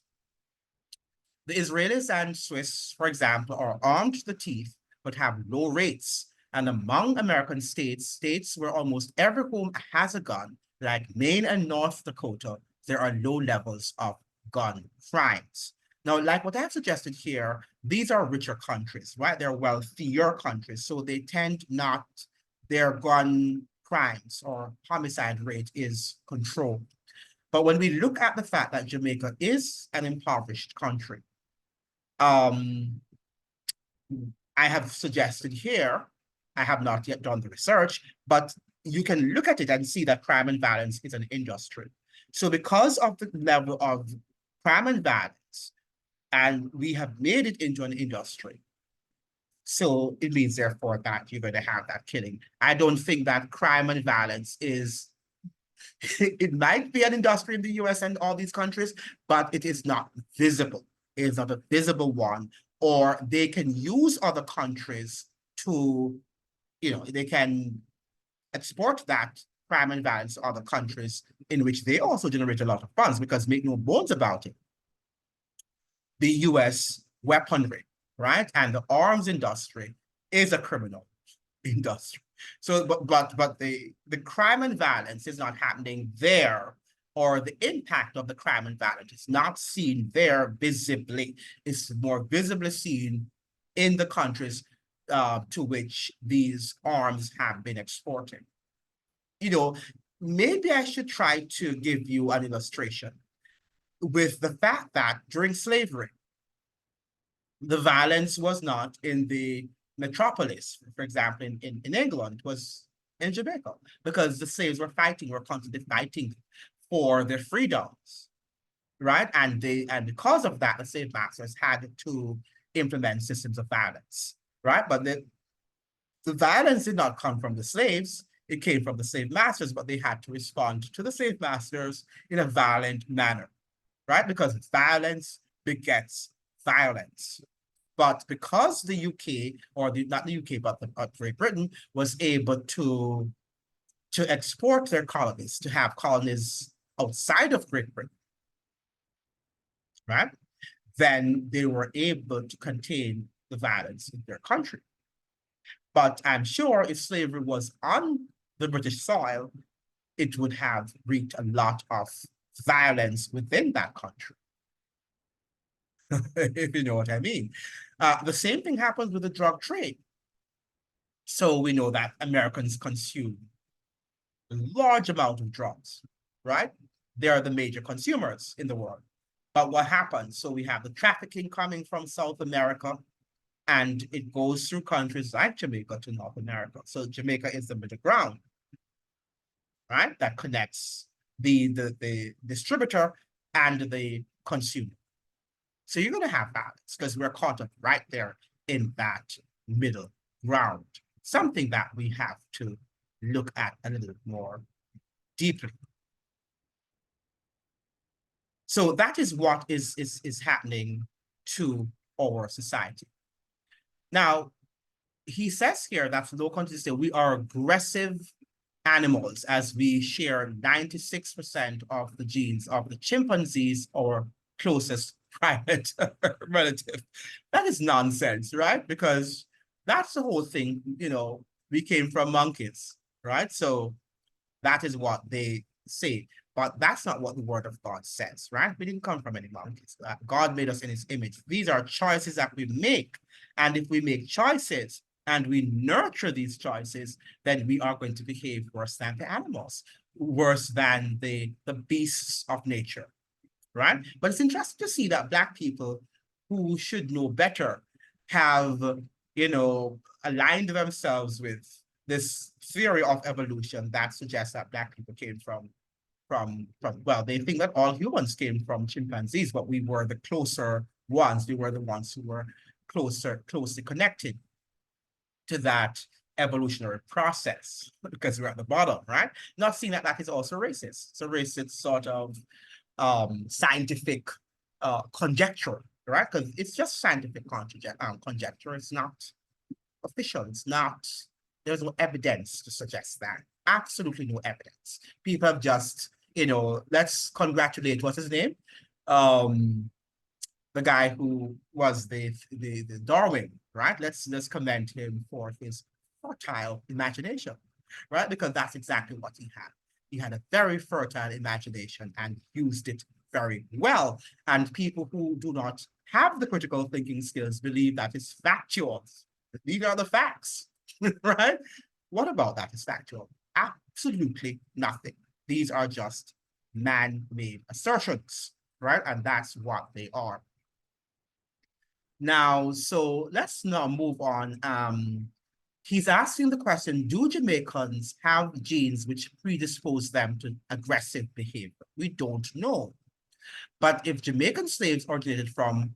The Israelis and Swiss, for example, are armed to the teeth, but have low rates. And among American states, states where almost every home has a gun, like Maine and North Dakota, there are low levels of gun crimes. Now, like what I've suggested here, these are richer countries, right? They're wealthier countries, so they tend not, their gun crimes or homicide rate is controlled. But when we look at the fact that Jamaica is an impoverished country, I have suggested here, I have not yet done the research, but you can look at it and see that crime and violence is an industry. So because of the level of crime and violence, and we have made it into an industry, so it means therefore that you're going to have that killing. I don't think that crime and violence is, it might be an industry in the US and all these countries, but it is not visible. It is not a visible one, or they can use other countries to, you know, they can export that crime and violence to other countries in which they also generate a lot of funds, because make no bones about it, the US weaponry, right, and the arms industry is a criminal industry. So, but the crime and violence is not happening there, or the impact of the crime and violence is not seen there visibly. It's more visibly seen in the countries to which these arms have been exported. You know, maybe I should try to give you an illustration with the fact that during slavery, the violence was not in the metropolis, for example, in England, it was in Jamaica, because the slaves were constantly fighting for their freedoms, right? And because of that, the slave masters had to implement systems of violence, right? But the violence did not come from the slaves, it came from the slave masters, but they had to respond to the slave masters in a violent manner, right? Because violence begets violence. But because the UK, or not the UK, but Great Britain, was able to export their colonies, to have colonies outside of Great Britain, right? Then they were able to contain the violence in their country. But I'm sure if slavery was on the British soil, it would have wreaked a lot of violence within that country. If you know what I mean. The same thing happens with the drug trade. So we know that Americans consume a large amount of drugs, right? They are the major consumers in the world. But what happens? So we have the trafficking coming from South America, and it goes through countries like Jamaica to North America. So Jamaica is the middle ground, right? That connects the distributor and the consumer. So you're going to have balance because we're caught up right there in that middle ground, something that we have to look at a little more deeply. So that is what is happening to our society. Now, he says here that low countries say we are aggressive animals as we share 96% of the genes of the chimpanzees, our closest private relative. That is nonsense, right? Because that's the whole thing, you know, we came from monkeys, right? So that is what they say. But that's not what the word of God says, right? We didn't come from any monkeys. God made us in his image. These are choices that we make. And if we make choices and we nurture these choices, then we are going to behave worse than the animals, worse than the beasts of nature, right? But it's interesting to see that Black people who should know better have, you know, aligned themselves with this theory of evolution that suggests that Black people came from well, they think that all humans came from chimpanzees, but we were the closer ones. We were the ones who were closely connected to that evolutionary process because we're at the bottom, right? Not seeing that that is also racist. It's a racist sort of scientific conjecture, right? Because it's just scientific conjecture. It's not official. It's not, there's no evidence to suggest that. Absolutely no evidence. People have just, you know, let's congratulate, what's his name? The guy who was the Darwin, right? Let's commend him for his fertile imagination, right? Because that's exactly what he had. He had a very fertile imagination and used it very well. And people who do not have the critical thinking skills believe that it's factual. These are the facts, right? What about that is factual? Absolutely nothing. These are just man-made assertions, right? And that's what they are. Now, so let's now move on. He's asking the question, do Jamaicans have genes which predispose them to aggressive behavior? We don't know. But if Jamaican slaves originated from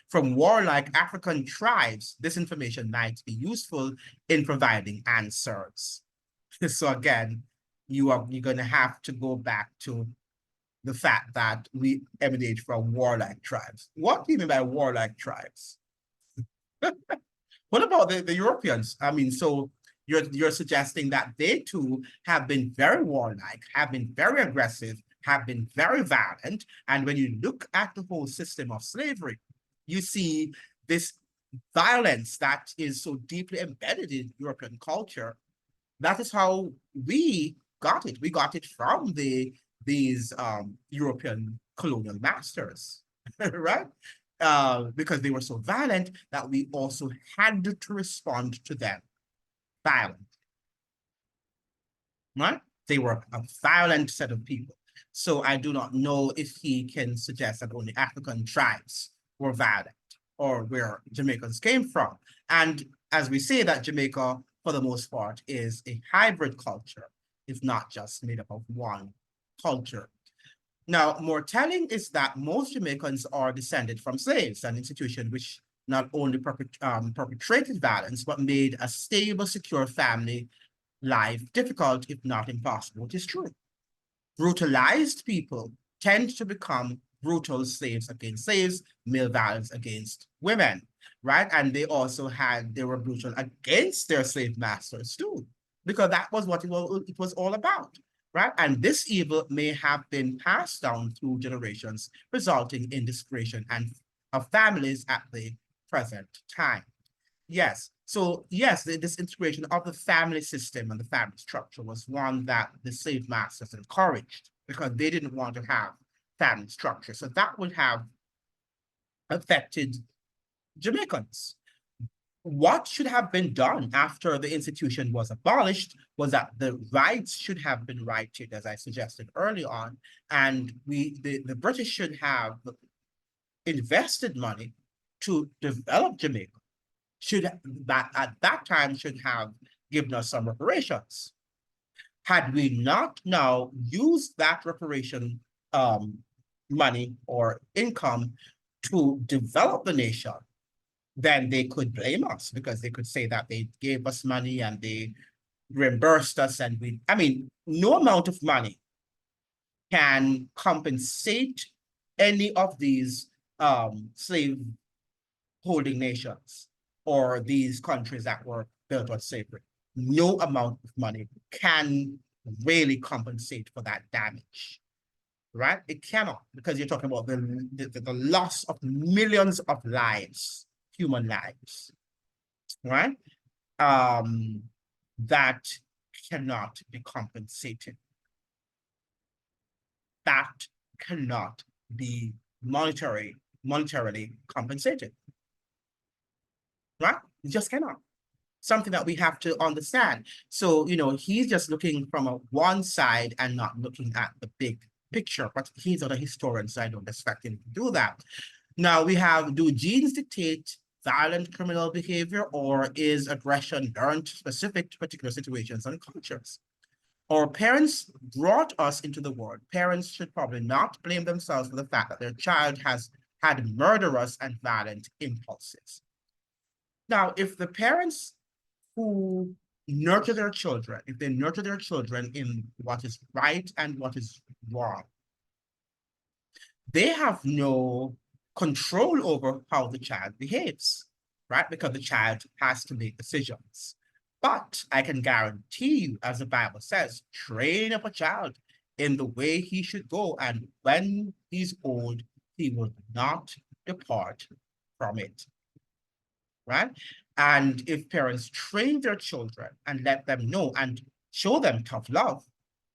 from warlike African tribes, this information might be useful in providing answers. So again, you're going to have to go back to the fact that we emanate from warlike tribes. What do you mean by warlike tribes? What about the Europeans? I mean, so you're suggesting that they too have been very warlike, have been very aggressive, have been very violent. And when you look at the whole system of slavery, you see this violence that is so deeply embedded in European culture. That is how we got it. We got it from these European colonial masters, right? Because they were so violent that we also had to respond to them violent, right? They were a violent set of people. So I do not know if he can suggest that only African tribes were violent or where Jamaicans came from. And as we say that Jamaica, for the most part, is a hybrid culture. It's not just made up of one culture. Now, more telling is that most Jamaicans are descended from slaves, an institution which not only perpetrated violence, but made a stable, secure family life difficult, if not impossible. It is true. Brutalized people tend to become brutal slaves against slaves, male violence against women, right? And they were brutal against their slave masters too, because that was what it was all about, right? And this evil may have been passed down through generations, resulting in discretion and of families at the present time. Yes. So yes, this integration of the family system and the family structure was one that the slave masters encouraged because they didn't want to have family structure. So that would have affected Jamaicans. what should have been done after the institution was abolished was that the rights should have been righted, as I suggested early on, and the British should have invested money to develop Jamaica. Should that at that time should have given us some reparations. Had we not now used that reparation money or income to develop the nation, then they could blame us because they could say that they gave us money and they reimbursed us. And I mean, no amount of money can compensate any of these slave holding nations or these countries that were built on slavery. No amount of money can really compensate for that damage, right? It cannot, because you're talking about the loss of millions of lives, human lives, right? That cannot be compensated. That cannot be monetarily compensated, right? It just cannot. Something that we have to understand. So, he's just looking from one side and not looking at the big picture, but he's not a historian, so I don't expect him to do that. Now we have, do genes dictate violent criminal behavior, or is aggression learned specific to particular situations and cultures? Our parents brought us into the world. Parents should probably not blame themselves for the fact that their child has had murderous and violent impulses. Now, if the parents who nurture their children, if they nurture their children in what is right and what is wrong, they have no control over how the child behaves, right? Because the child has to make decisions. But I can guarantee you, as the Bible says, train up a child in the way he should go, and when he's old, he will not depart from it, right? And if parents train their children and let them know and show them tough love,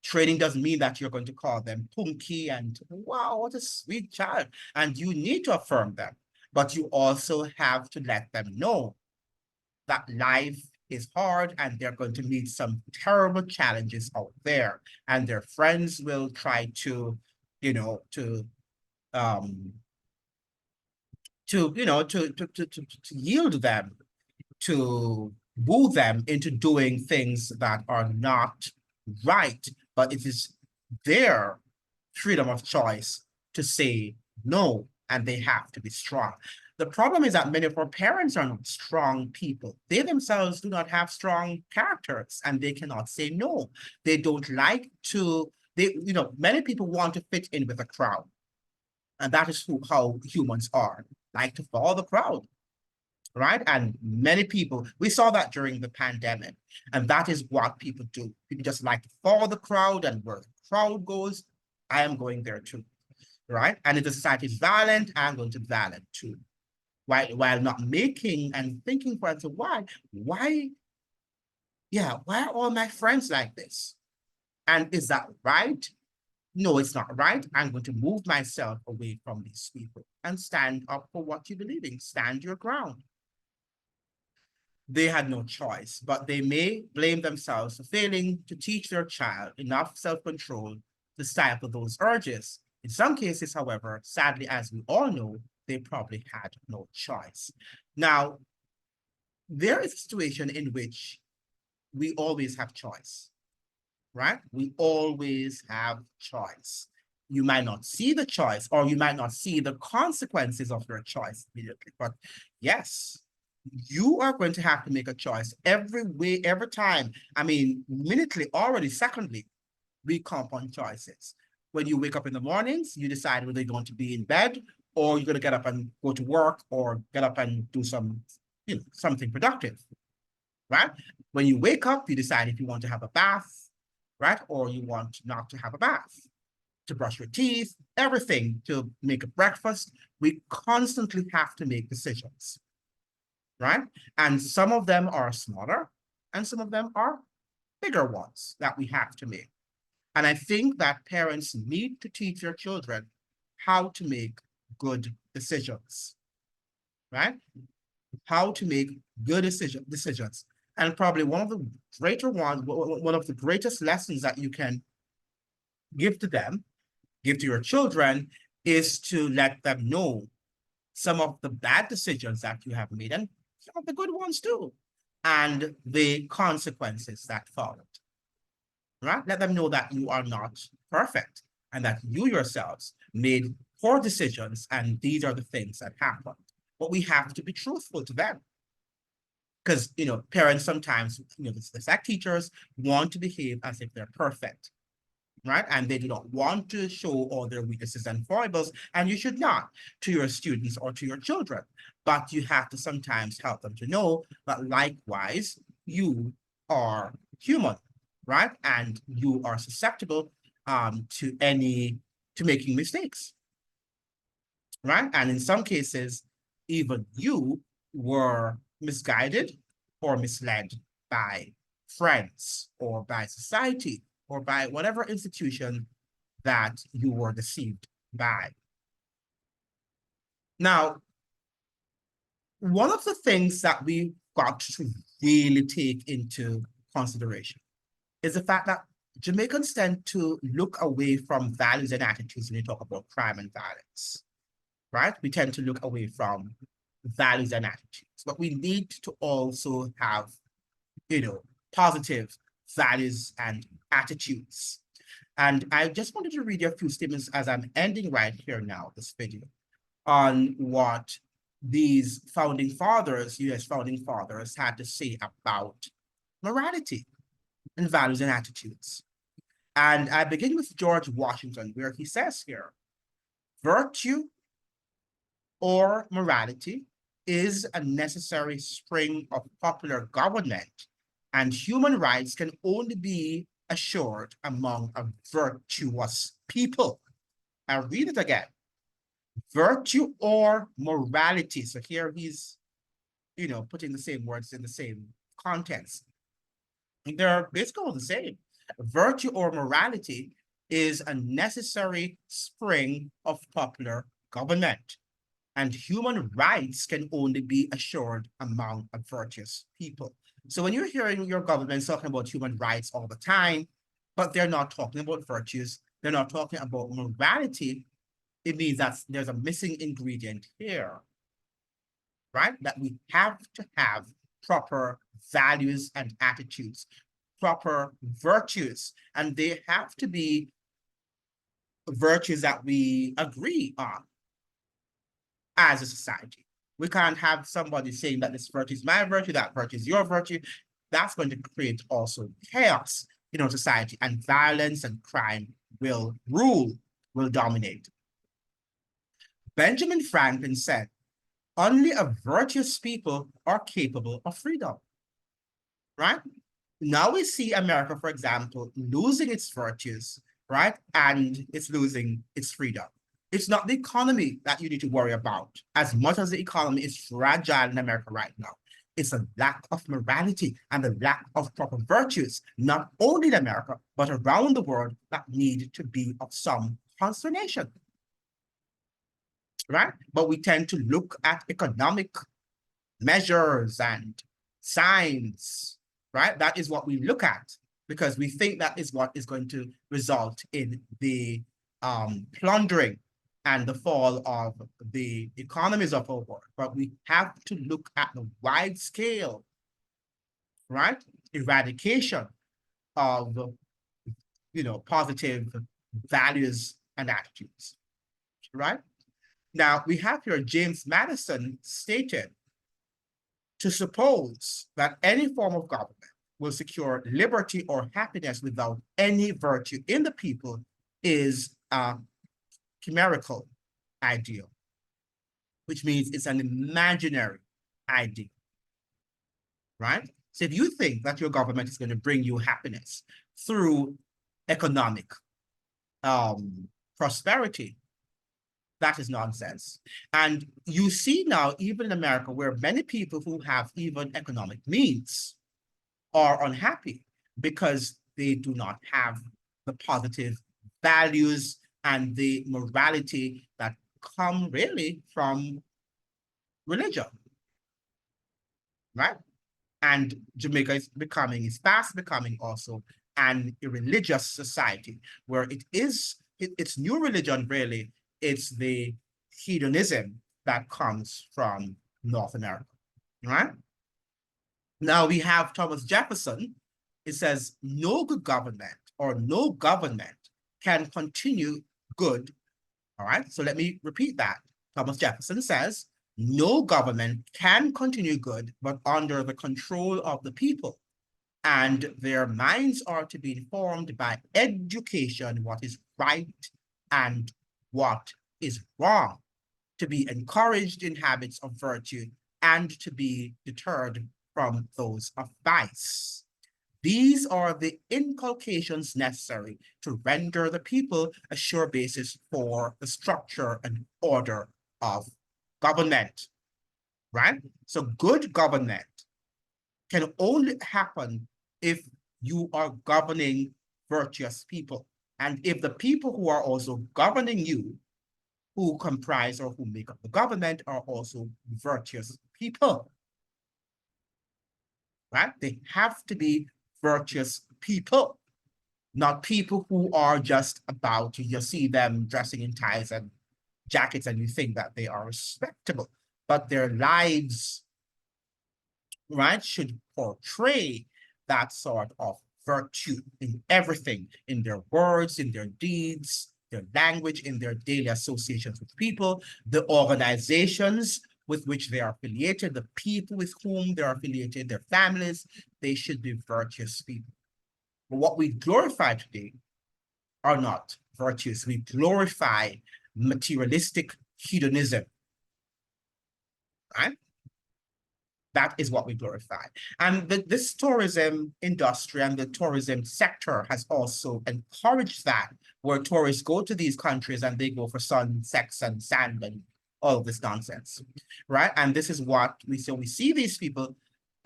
training doesn't mean that you're going to call them punky and, wow, what a sweet child. And you need to affirm them, but you also have to let them know that life is hard and they're going to meet some terrible challenges out there. And their friends will try to, yield them, to woo them into doing things that are not right, but it is their freedom of choice to say no, and they have to be strong. The problem is that many of our parents are not strong people. They themselves do not have strong characters, and they cannot say no. They don't like to, many people want to fit in with a crowd. And that is how humans are, like to follow the crowd, right? And many people, we saw that during the pandemic, and that is what people do. People just like to follow the crowd, and where the crowd goes, I am going there too, right? And if the society is violent, I'm going to be violent too, while not making and thinking for it, why are all my friends like this? And is that right? No, it's not right. I'm going to move myself away from these people and stand up for what you believe in. Stand your ground. They had no choice, but they may blame themselves for failing to teach their child enough self-control to stifle those urges. In some cases, however, sadly, as we all know, they probably had no choice. Now, there is a situation in which we always have choice, right? We always have choice. You might not see the choice, or you might not see the consequences of your choice immediately, but yes, you are going to have to make a choice every time. I mean, minutely, already, secondly, we come upon choices. When you wake up in the mornings, you decide whether you're going to be in bed, or you're going to get up and go to work, or get up and do something productive, right? When you wake up, you decide if you want to have a bath, right? Or you want not to have a bath, to brush your teeth, everything, to make a breakfast. We constantly have to make decisions, right? And some of them are smaller, and some of them are bigger ones that we have to make. And I think that parents need to teach their children how to make good decisions, right? how to make good decisions. And probably one of the one of the greatest lessons that you can give to them, give to your children, is to let them know some of the bad decisions that you have made and some of the good ones too, and the consequences that followed. Right? Let them know that you are not perfect and that you yourselves made poor decisions and these are the things that happened. But we have to be truthful to them. Because, parents sometimes, it's like teachers want to behave as if they're perfect, right? And they do not want to show all their weaknesses and foibles, and you should not to your students or to your children. But you have to sometimes help them to know that likewise, you are human, right? And you are susceptible to making mistakes, right? And in some cases, even you were misguided or misled by friends or by society or by whatever institution that you were deceived by. Now, one of the things that we got to really take into consideration is the fact that Jamaicans tend to look away from values and attitudes when you talk about crime and violence, right? We tend to look away from values and attitudes, but we need to also have, positive values and attitudes. And I just wanted to read you a few statements as I'm ending right here now, this video, on what these founding fathers, US founding fathers, had to say about morality and values and attitudes. And I begin with George Washington, where he says here, virtue or morality is a necessary spring of popular government, and human rights can only be assured among a virtuous people. I'll read it again. Virtue or morality. So here he's, putting the same words in the same context. They're basically all the same. Virtue or morality is a necessary spring of popular government, and human rights can only be assured among a virtuous people. So when you're hearing your government talking about human rights all the time, but they're not talking about virtues, they're not talking about morality, it means that there's a missing ingredient here, right? That we have to have proper values and attitudes, proper virtues, and they have to be virtues that we agree on as a society. We can't have somebody saying that this virtue is my virtue, that virtue is your virtue. That's going to create also chaos in our society, and violence and crime will rule, will dominate. Benjamin Franklin said, only a virtuous people are capable of freedom, right? Now we see America, for example, losing its virtues, right? And it's losing its freedom. It's not the economy that you need to worry about as much as the economy is fragile in America right now. It's a lack of morality and the lack of proper virtues, not only in America, but around the world, that need to be of some consternation, right? But we tend to look at economic measures and signs, right? That is what we look at because we think that is what is going to result in the plundering and the fall of the economies of our world. But we have to look at the wide scale, right? Eradication of, positive values and attitudes, right? Now, we have here James Madison stated, to suppose that any form of government will secure liberty or happiness without any virtue in the people is a chimerical ideal, which means it's an imaginary ideal, right? So if you think that your government is going to bring you happiness through economic prosperity, that is nonsense. And you see now, even in America, where many people who have even economic means are unhappy because they do not have the positive values and the morality that come really from religion. right? And Jamaica is fast becoming also an irreligious society where its new religion really, it's the hedonism that comes from North America, right? Now we have Thomas Jefferson. It says, no good government or no government can continue good. All right, so let me repeat that. Thomas Jefferson says, no government can continue good, but under the control of the people. And their minds are to be informed by education, what is right and what is wrong, to be encouraged in habits of virtue, and to be deterred from those of vice. These are the inculcations necessary to render the people a sure basis for the structure and order of government, right? So good government can only happen if you are governing virtuous people. And if the people who are also governing you, who comprise or who make up the government, are also virtuous people, right? They have to be virtuous people, not people who are just about, you see them dressing in ties and jackets and you think that they are respectable, but their lives, right, should portray that sort of virtue in everything, in their words, in their deeds, their language, in their daily associations with people, the organizations with which they are affiliated, the people with whom they are affiliated, their families, they should be virtuous people. But what we glorify today are not virtues. We glorify materialistic hedonism, right? That is what we glorify. And this tourism industry and the tourism sector has also encouraged that, where tourists go to these countries and they go for sun, sex, and sand and all of this nonsense, right? And this is what we see. We see these people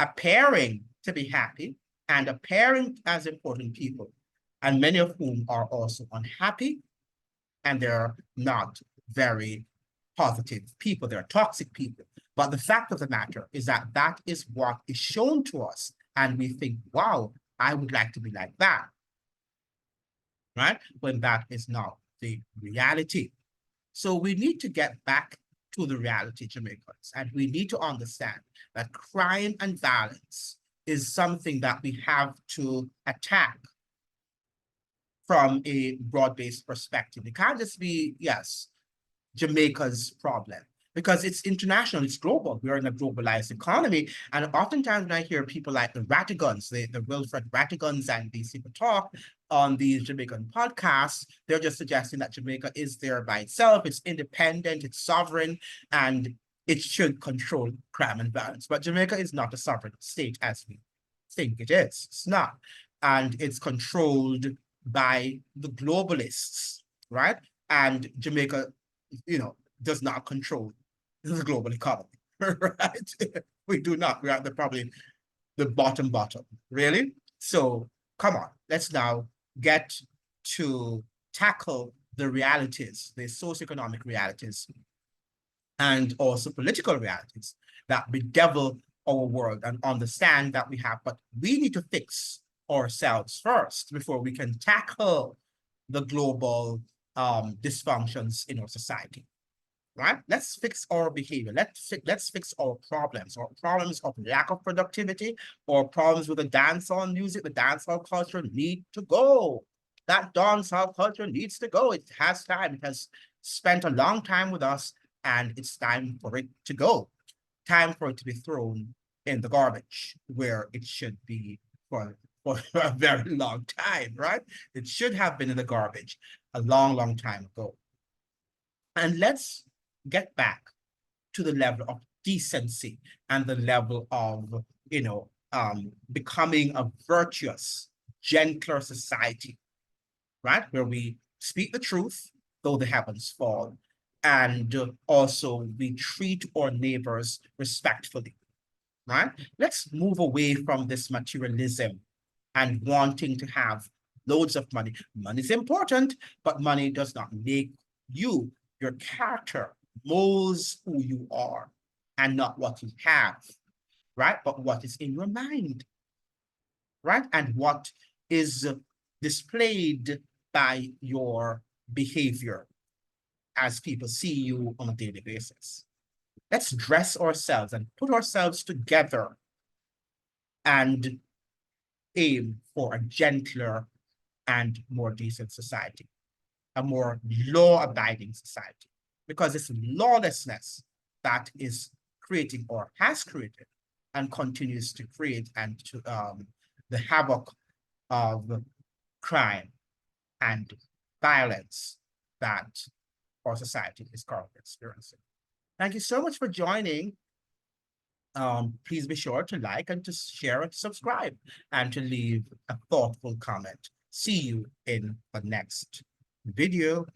appearing to be happy and appearing as important people, and many of whom are also unhappy, and they're not very positive people. They're toxic people. But the fact of the matter is that that is what is shown to us. And we think, wow, I would like to be like that, right? When that is not the reality. So we need to get back to the reality, Jamaicans, and we need to understand that crime and violence is something that we have to attack from a broad-based perspective. It can't just be, yes, Jamaica's problem, because it's international, it's global. We're in a globalized economy. And oftentimes when I hear people like the Ratigans, the Wilfred Ratigans and these people talk on these Jamaican podcasts, they're just suggesting that Jamaica is there by itself, it's independent, it's sovereign, and it should control crime and violence. But Jamaica is not a sovereign state as we think it is. It's not. And it's controlled by the globalists, right? And Jamaica, does not control the global economy, right? We do not. We are probably the bottom, really. So come on, let's now get to tackle the realities, the socioeconomic realities, and also political realities that bedevil our world, and understand that but we need to fix ourselves first before we can tackle the global dysfunctions in our society, right? Let's fix our behavior. Let's fix our problems of lack of productivity, or problems with the dancehall music. The dancehall culture need to go. That dancehall culture needs to go. It has time. It has spent a long time with us, and it's time for it to go. Time for it to be thrown in the garbage where it should be for a very long time, right? It should have been in the garbage a long time ago. And let's get back to the level of decency and the level of, becoming a virtuous, gentler society, right? Where we speak the truth, though the heavens fall, and also we treat our neighbors respectfully, right? Let's move away from this materialism and wanting to have loads of money. Money is important, but money does not make you. Your character molds who you are and not what you have. right? But what is in your mind, right? And what is displayed by your behavior as people see you on a daily basis. Let's dress ourselves and put ourselves together and aim for a gentler and more decent society, a more law-abiding society, because it's lawlessness that is creating or has created and continues to create and to the havoc of crime and violence that our society is currently experiencing. Thank you so much for joining. Please be sure to like and to share and subscribe and to leave a thoughtful comment. See you in the next video.